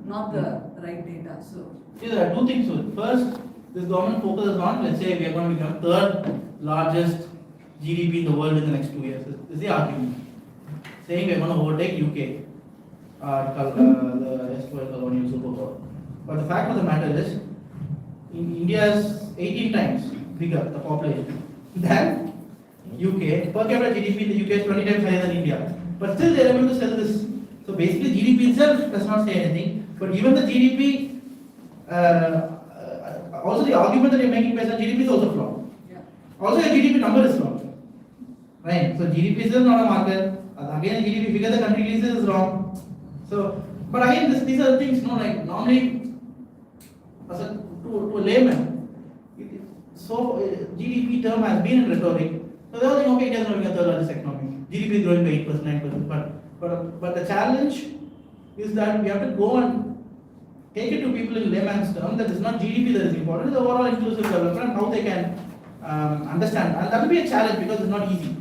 not the right data. So See, there are two things to it. First, this government focuses on, let's say we are going to become third largest GDP in the world in the next 2 years. This is the argument. Saying we are going to overtake UK, the erstwhile colonial superpower. But the fact of the matter is, India is 18 times bigger, the population, than UK. Per capita GDP in the UK is 20 times higher than India. But still they are able to sell this. So basically GDP itself does not say anything. But even the GDP, also the argument that you are making based on GDP is also flawed. yeah. Also your GDP number is wrong. Right? So GDP is still not a marker. Again, the GDP figure the country releases is wrong. So, but again, these are the things, like normally, as to a layman, GDP term has been in rhetoric. So they all think, okay, India is growing the third largest economy. GDP is growing by 8%, 9%. But the challenge is that we have to go and take it to people in layman's terms that it's not GDP that is important, it's overall inclusive development and how they can understand. And that will be a challenge because it's not easy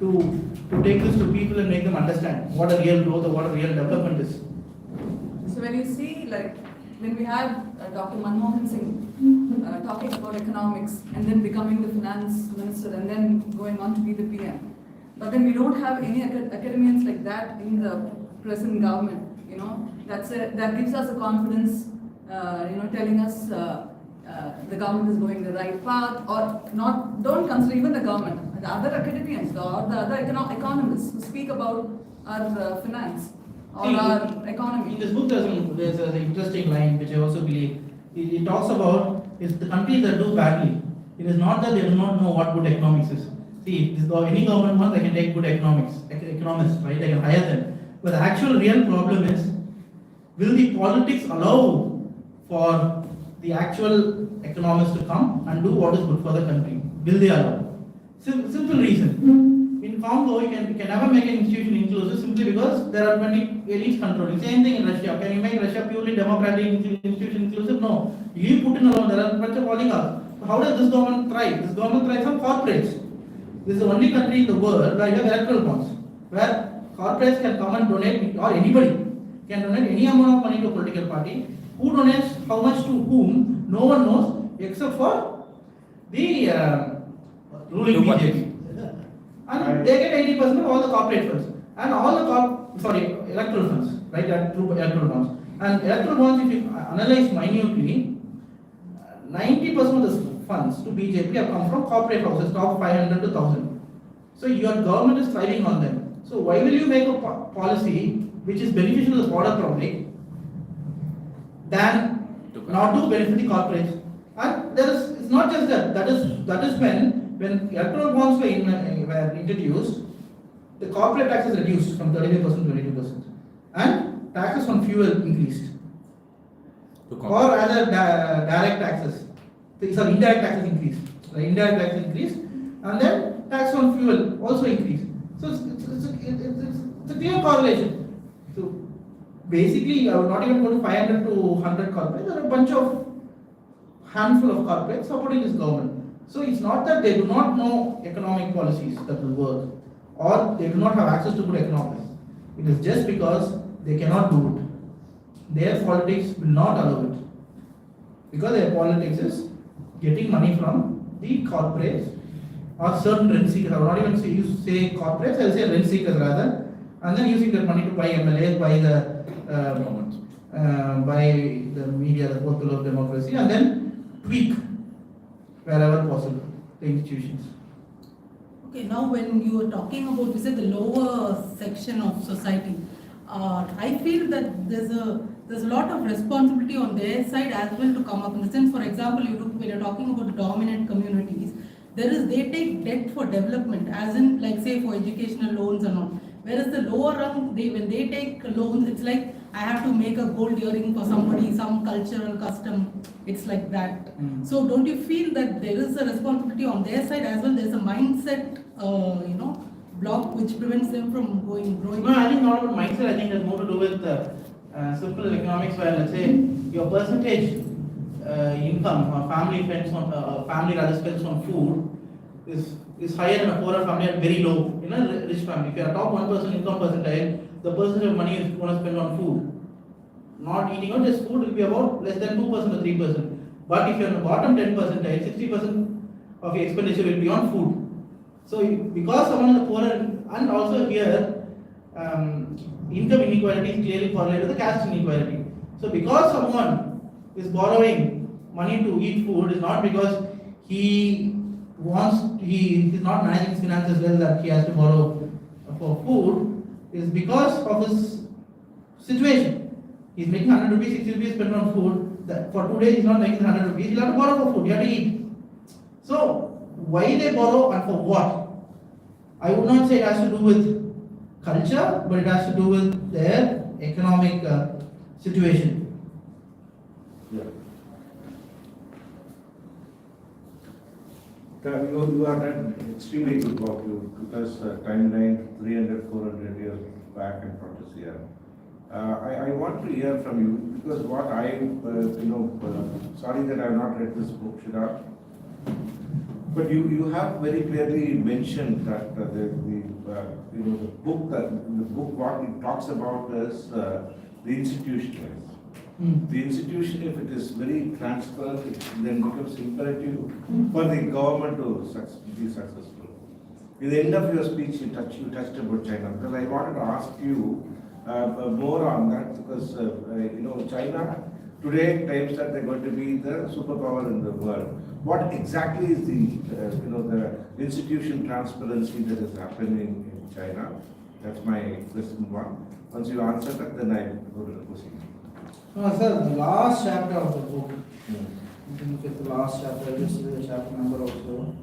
to take this to people and make them understand what a real growth or what a real development is. So when you see, like, when we had Dr. Manmohan Singh talking about economics and then becoming the finance minister and then going on to be the PM, but then we don't have any academians like that in the present government, that gives us a confidence, telling us the government is going the right path, or not. Don't consider even the government, the other academians or the other economists who speak about our finance or our economy. In this book, there's an interesting line which I also believe. It talks about is the countries that do badly. It is not that they do not know what good economics is. See, any government wants, they can take good economists, right? They can hire them. But the actual real problem is, will the politics allow for the actual economists to come and do what is good for the country? Will they allow? Simple reason. In Congo, you can never make an institution inclusive simply because there are many elites controlling. Same thing in Russia. Can you make Russia purely democratic institution inclusive? No. You put in alone, there are a bunch of oligarchs. So how does this government thrive? This government thrives on corporates. This is the only country in the world where you have electoral bonds, where corporates can come and donate, or anybody can donate any amount of money to a political party. Who donates how much to whom, no one knows except for the ruling BJP. And they get 80% of all the corporate funds and all the electoral funds, right? Through electoral bonds. And electoral bonds, if you analyze minutely, 90% of the funds to BJP have come from corporate houses, top 500 to 1000. So your government is thriving on them. So why will you make a policy which is beneficial to the broader public than not to benefit the corporates. And there is, it's not just that, that is when electoral bonds were introduced, the corporate tax is reduced from 35% to 22%. And taxes on fuel increased. Or other direct taxes, sorry, indirect taxes increased. The indirect taxes increased, and then tax on fuel also increased. So it's a clear correlation. So basically, I would not even go to 500 to 100 corporates. There are a bunch of handful of corporates supporting this government. So it's not that they do not know economic policies that will work, or they do not have access to good economics. It is just because they cannot do it. Their politics will not allow it, because their politics is getting money from the corporates or certain rent seekers. I will not even say corporates, I will say rent seekers rather, and then using that money to buy MLAs, buy the media, the portal of democracy, and then tweak wherever possible the institutions. Okay, now when you are talking about, you said the lower section of society, I feel that there's a lot of responsibility on their side as well to come up. In the sense, for example, when you're talking about the dominant communities, they take debt for development, as in, like, say, for educational loans and all. Whereas the lower rung, when they take loans, it's like, I have to make a gold earring for somebody, some cultural custom. It's like that. So don't you feel that there is a responsibility on their side as well? There's a mindset, block which prevents them from growing. No, I think not about mindset. I think it has more to do with simple economics, where, let's say, your percentage income or family spends on food is higher in a poorer family and very low in a rich family. If you are top 1% income percentage, the percentage of money is going to spend on food. Not eating out, just food will be about less than 2% or 3%. But if you are in the bottom 10%, 60% of your expenditure will be on food. So because someone in the poorer, and also here, income inequality is clearly correlated with the caste inequality. So because someone is borrowing money to eat food, is not because he is not managing his finances well that he has to borrow for food, is because of his situation. He's making 100 rupees, 60 rupees spent on food. That for 2 days he's not making 100 rupees, he'll have to borrow for food, he have to eat. So why they borrow and for what? I would not say it has to do with culture, but it has to do with their economic situation. Yeah. You are an extremely good talk. You took us timeline 300, 400 years back and brought us here. I want to hear from you, because what sorry that I have not read this book, Shida, but you have very clearly mentioned that the book what it talks about is the institution. The institution, if it is very transparent, it then becomes imperative for the government to be successful. In the end of your speech, you touched about China, because I wanted to ask you more on that, because China today claims that they're going to be the superpower in the world. What exactly is the institution transparency that is happening in China? That's my question one. Once you answer that, then I go to the question. No, sir, the last chapter of the book, I think it's the last chapter, I'll just read the chapter number also.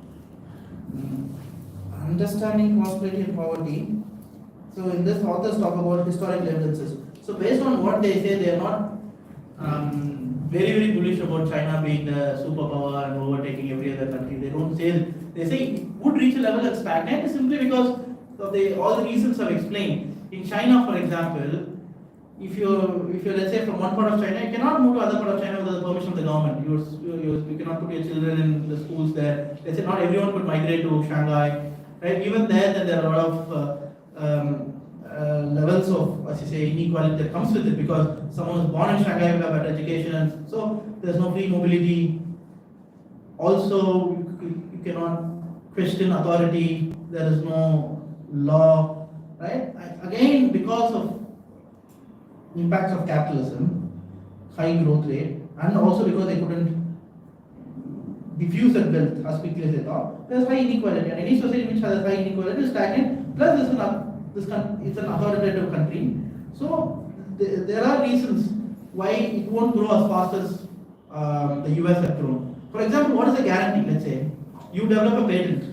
Understanding prosperity and poverty. So in this, authors talk about historical evidences. So based on what they say, they are not very bullish about China being the superpower and overtaking every other country. They don't say, they say it would reach a level that's stagnant simply because of all the reasons I've explained. In China, for example, if you're let's say from one part of China, you cannot move to other part of China without the permission of the government. You cannot put your children in the schools there. Let's say not everyone could migrate to Shanghai, right? Even there are a lot of levels of, as you say, inequality that comes with it, because someone who's born in Shanghai will have better education, so there's no free mobility. Also, you cannot question authority, there is no law, right? Again, because of impacts of capitalism, high growth rate, and also because they couldn't diffuse that wealth as quickly as they thought, there's high inequality, and any society which has high inequality is stagnant, plus it's an authoritative country. So there are reasons why it won't grow as fast as the US have thrown. For example, what is the guarantee? Let's say you develop a patent,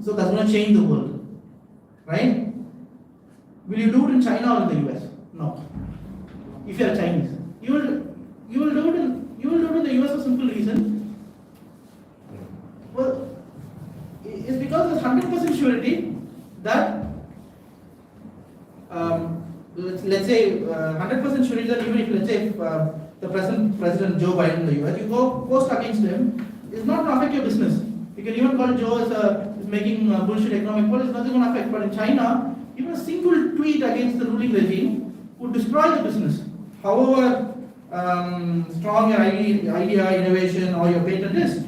so that's going to change the world, right? Will you do it in China or in the US? No. If you are Chinese, you will do it in the US for simple reason. Well, it's because there's 100% surety that let's say 100% surety that even if let's say if, the present President Joe Biden in the US, you go post against him, it's not going to affect your business. You can even call Joe is making bullshit economic policy, nothing going to affect. But in China, even a single tweet against the ruling regime would destroy the business. However strong your idea, innovation, or your patent is.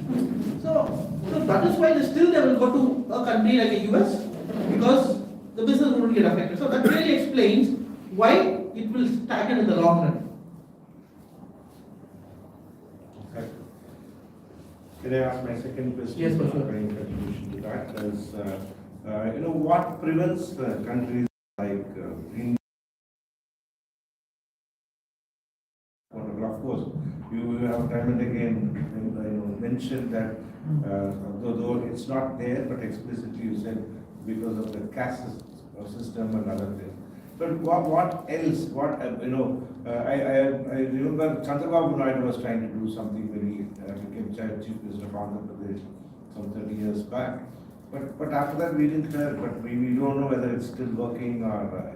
So that is why they will go to a country like the US because the business wouldn't get affected. So that really explains why it will stagnate in the long run. Can I ask my second question? Yes, for sure. In contribution to that is, what prevents countries like India? Of course, you have time and again mentioned that though it's not there, but explicitly you said because of the caste system and other things. But what else? I remember Chandrababu Naidu was trying to do something very became Chief Minister of Andhra Pradesh some 30 years back. But after that we didn't hear. But we don't know whether it's still working or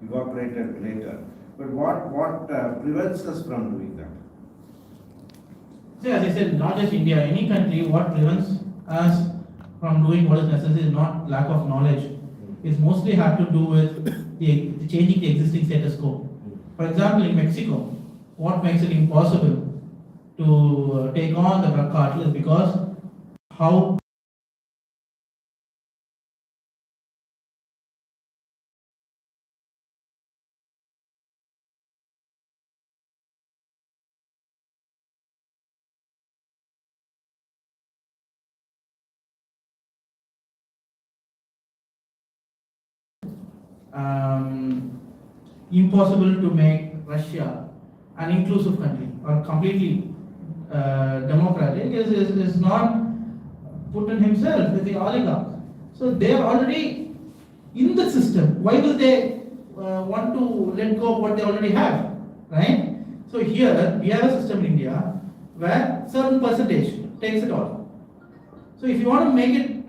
evaporated later. But what prevents us from doing that? See, as I said, not just India, any country, what prevents us from doing what is necessary is not lack of knowledge. It's mostly have to do with the changing the existing status quo. For example, in Mexico, what makes it impossible to take on the drug cartel is because how impossible to make Russia an inclusive country or completely democratic is not Putin himself, it's the oligarch. So they are already in the system. Why will they want to let go of what they already have, right? So here we have a system in India where certain percentage takes it all. So if you want to make it,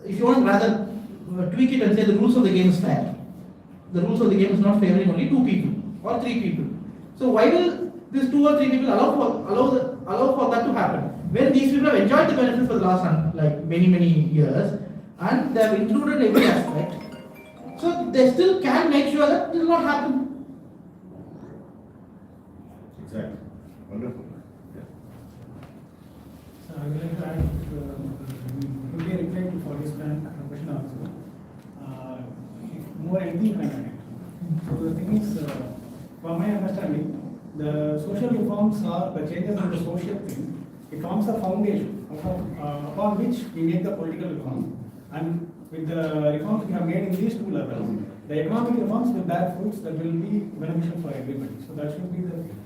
if you want to rather tweak it and say the rules of the game is fair, the rules of the game is not favoring only 2 people or 3 people. So why will these 2 or 3 people allow for that to happen? When these people have enjoyed the benefits for the last many years and they have included every aspect, so they still can make sure that it will not happen. Exactly. Wonderful. So I would like to add, quickly reply to for this question also. More anything can add. So the thing is, from my understanding, the social reforms are the changes in the social thing. It forms a foundation upon which we make the political reforms. And with the reforms we have made in these 2 levels, the economic reforms will bear fruits that will be beneficial for everybody. So that should be the thing.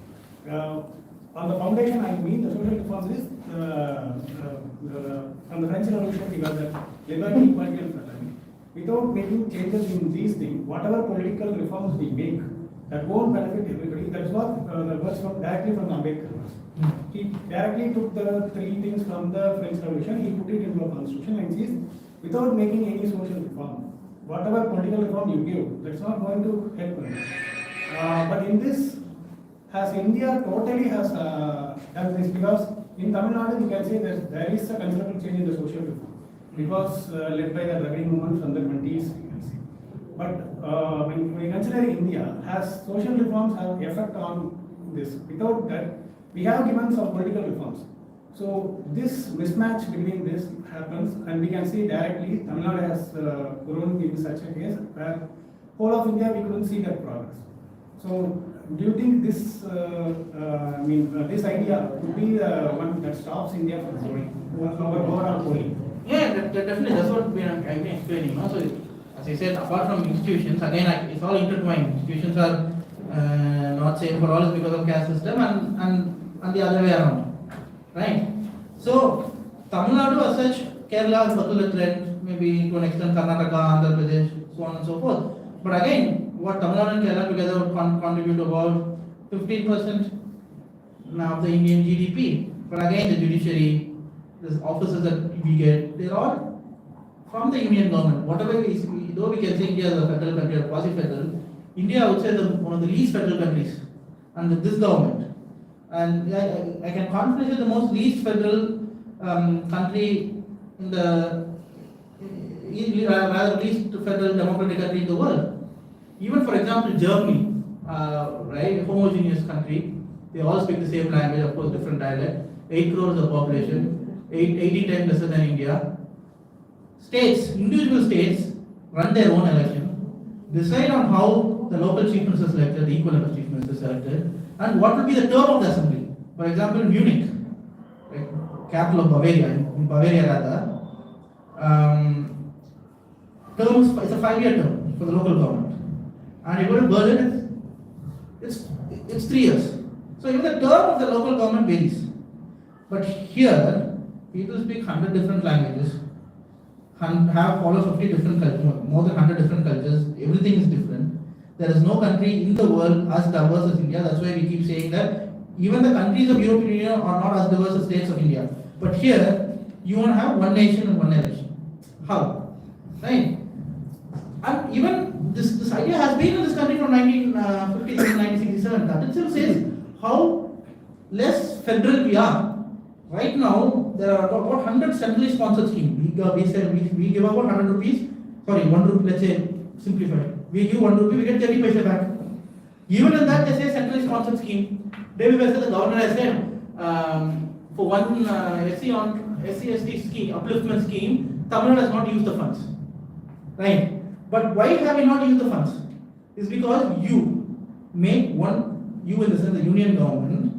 On the foundation, I mean the social reforms is from the French Revolution, we got the liberty, equality, and fraternity. Without making changes in these things, whatever political reforms we make, that won't benefit everybody. That's what that was directly from Ambedkar. He directly took the 3 things from the French Revolution, he put it into a constitution and says, without making any social reform, whatever political reform you give, that's not going to help them. But in this, has India totally has done this, because in Tamil Nadu you can say that there is a considerable change in the social reform. Because led by the Dravidian movement from the 20s, you can see. But when we consider India, has social reforms have effect on this? Without that, we have given some political reforms. So this mismatch between this happens, and we can see directly Tamil Nadu has grown in such a case where whole of India we couldn't see that progress. So do you think this, this idea would be the one that stops India from growing our overall polling? Yeah, definitely. That's what I've been explaining. So, as I said, apart from institutions, again, it's all intertwined. Institutions are not same for all because of caste system, and and the other way around, right? So Tamil Nadu as such, Kerala has particular trend, maybe to an extent Karnataka, Andhra Pradesh, so on and so forth. But again, what Tamil Nadu and Kerala together would contribute about 15% now of the Indian GDP. But again, the judiciary, the offices that we get, they're all from the Union government. Whatever we, though we can say India is a federal country or quasi-federal, India I would say is one of the least federal countries under this government. And I can confidently say the most least federal country in the rather least federal democratic country in the world. Even for example, Germany, right, homogeneous country, they all speak the same language, of course, different dialect. 8 crores of population, 80 times lesser than India. States, individual states, run their own election, decide on how the local chief minister is selected, the equivalent of chief minister is selected, and what will be the term of the assembly. For example, Munich, right, capital of Bavaria, in Bavaria rather, term is a 5-year term for the local government. And you go to Berlin, it's 3 years. So even the term of the local government varies. But here, people speak 100 different languages, follow 50 different cultures, more than 100 different cultures, everything is different. There is no country in the world as diverse as India. That's why we keep saying that even the countries of European Union are not as diverse as states of India. But here, you want to have one nation and one election. How? Right? And even this idea has been in this country from 1950 to 1967. That itself says how less federal we are. Right now, there are about 100 centrally sponsored schemes. We give about 100 rupees, sorry, 1 rupee, let's say, simplified. We give 1 rupee, we get 30 paisa back. Even in that, they say centrally sponsored scheme. Day before the governor has said, for one SC/ST scheme, upliftment scheme, Tamil Nadu has not used the funds. Right? But why have we not used the funds? It's because you make one, you in the sense the union government,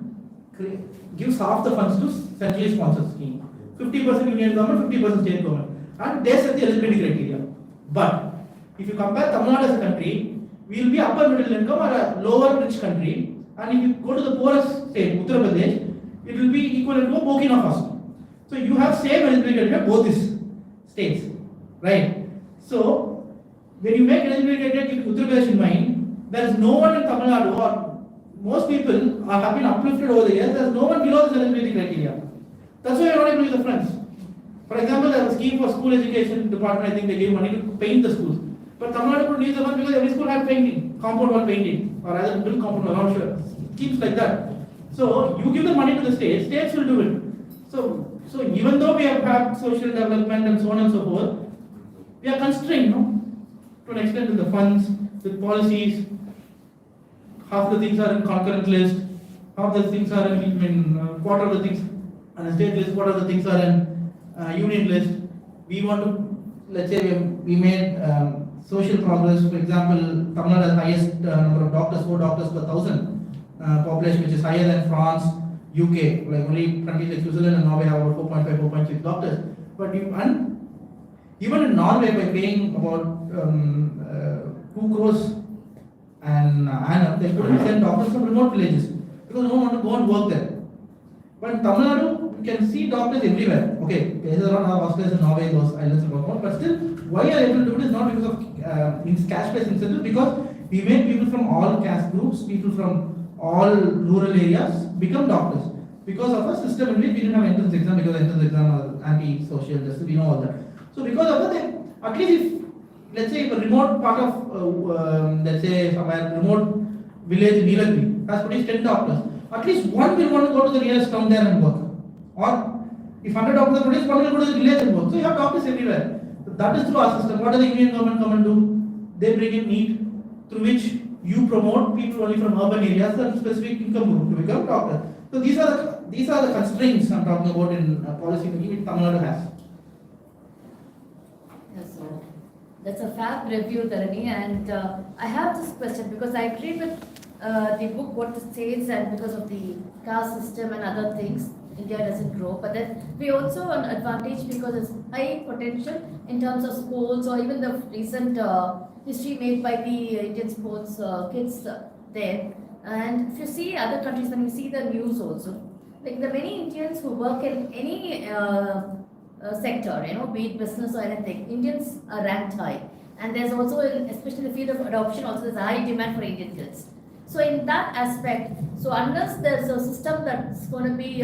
gives half the funds to centrally sponsored scheme. 50% union government, 50% state government. And they set the eligibility criteria. But if you compare Tamil Nadu as a country, we will be upper middle income or a lower rich country. And if you go to the poorest state, Uttar Pradesh, it will be equivalent to Burkina Faso. So you have same eligibility criteria both these states. Right? So when you make eligibility criteria keep Uttar Pradesh in mind, there is no one in Tamil Nadu or most people have been uplifted over the years. There is no one below this eligibility criteria. That's why we are not able to use the funds. For example, there was a scheme for school education department. I think they gave money to paint the schools. But Tamil Nadu couldn't use the funds because every school had painting, compound wall painting, or rather built compound wall. I'm not sure. Schemes like that. So you give the money to the states, states will do it. So even though we have had social development and so on and so forth, we are constrained, no, to an extent with the funds, with policies. Half the things are in concurrent list, half the things are in quarter of the things on a state list, quarter of the things are in union list. We want to, let's say we made social progress. For example, Tamil Nadu has highest number of doctors, 4 doctors per 1,000 population, which is higher than France, UK. Like only countries like Switzerland and Norway have about 4.5, 4.6 doctors. But even in Norway, by paying about 2 crores and they couldn't send doctors from remote villages because no one want to go and work there. But in Tamil Nadu, you can see doctors everywhere. Okay, there are not hospitals in Norway, those islands and whatnot, but still, why you are able to do it is not because of cash-based incentives, because we made people from all caste groups, people from all rural areas become doctors. Because of a system in which we didn't have entrance exam, because entrance exam was anti-social justice, we know all that. So because of that, at least if, let's say, if a remote part of, let's say, somewhere remote village in Nilagiri has produced 10 doctors, at least one will want to go to the nearest town there and work. Or if 100 doctors are produced, one will go to the village and work. So you have doctors everywhere. So that is through our system. What does the Indian government come and do? They bring in NEET, through which you promote people only from urban areas and specific income group to become doctors. So these are the constraints I'm talking about in policy making which Tamil Nadu has. Yes, so that's a fab review, Dharani, and I have this question because I agree with the book, what it says, and because of the caste system and other things, India doesn't grow. But then we also an advantage because it's high potential in terms of sports, or even the recent history made by the Indian sports kids there. And if you see other countries, when you see the news also, like the many Indians who work in any sector, be it business or anything, Indians are ranked high. And there's also, especially in the field of adoption, also there's a high demand for Indian kids. So in that aspect, so unless there's a system that's going to be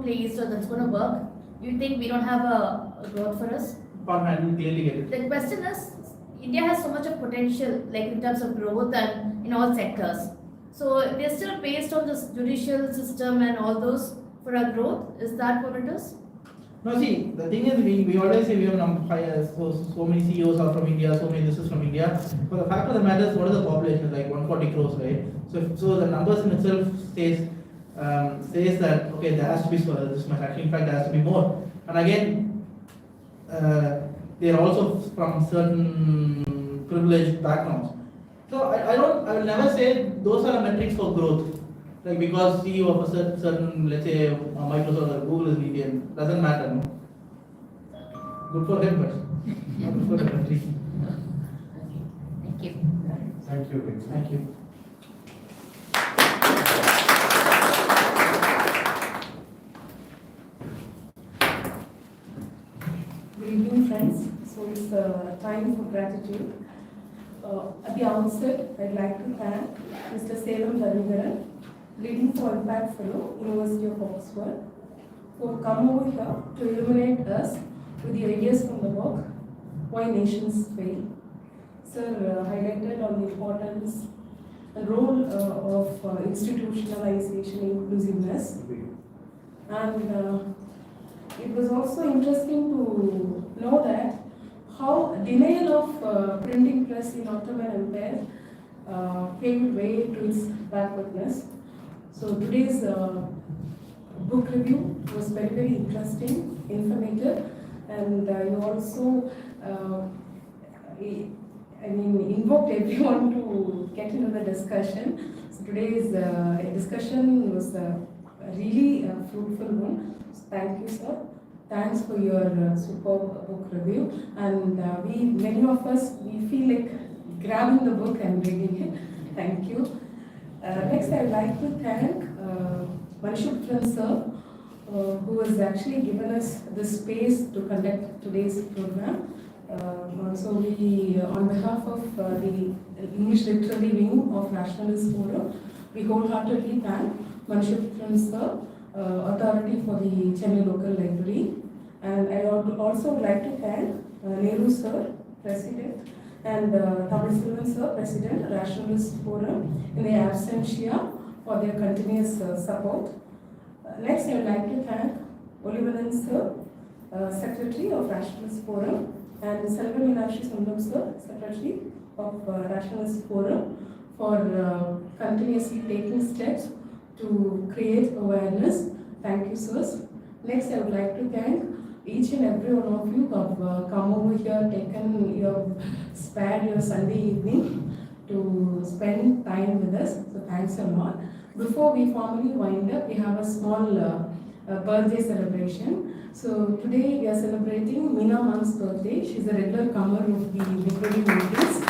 placed or that's going to work, you think we don't have a growth for us? Pardon, I didn't clearly get it. The question is, India has so much of potential, like in terms of growth and in all sectors. So they're still based on this judicial system and all those for our growth. Is that what it is? No, see, the thing is, we always say we have so many CEOs are from India, so many this is from India. But the fact of the matter is, what is the population? Like 140 crores, right? So the numbers in itself says that okay, there has to be this much. Actually, in fact, there has to be more. And again, they are also from certain privileged backgrounds. So I will never say those are metrics for growth. Like because CEO of a certain, let's say Microsoft or Google is Indian, doesn't matter, no? Good for them, but not good for the country. Thank you. Thank you, Vincent. Thank you. Good evening, friends. So it's time for gratitude. At the outset, I'd like to thank Mr. Leading for Impact Fellow, University of Oxford, who have come over here to illuminate us with the ideas from the book, Why Nations Fail. Sir highlighted on the importance and role of institutionalization, inclusiveness, and it was also interesting to know that how denial of printing press in Ottoman Empire paved way to its backwardness. So today's book review was very, very interesting, informative, and you also, invoked everyone to get into the discussion. So today's discussion was really a fruitful one. So thank you, sir. Thanks for your superb book review. And many of us, we feel like grabbing the book and reading it. Thank you. Next, I would like to thank Mr. sir, who has actually given us the space to conduct today's program. So we, on behalf of the English Literary Wing of Nationalist Forum, we wholeheartedly thank Mr. sir, authority for the Chennai Local Library. And I would also like to thank Nehru sir, President, and Tamil Selvan sir, President, Rationalist Forum, in their absentia for their continuous support. Next, I would like to thank Olivanan sir, Secretary of Rationalist Forum, and Selva Meenakshi Sundram sir, Secretary of Rationalist Forum, for continuously taking steps to create awareness. Thank you, sirs. Next, I would like to thank each and every one of you who have come over here, you have spared your Sunday evening to spend time with us. So thanks a lot. Before we formally wind up, we have a small birthday celebration. So today we are celebrating Meena Ma'am's birthday. She's a regular comer of the literary meetings.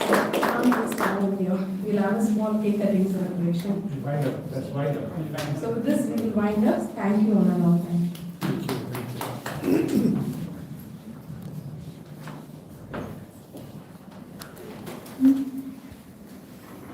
So Ma'am is down here. We'll have a small cake cutting celebration. Wind up. That's wind up. So with this, we will wind up. Thank you, one and all. Thank you.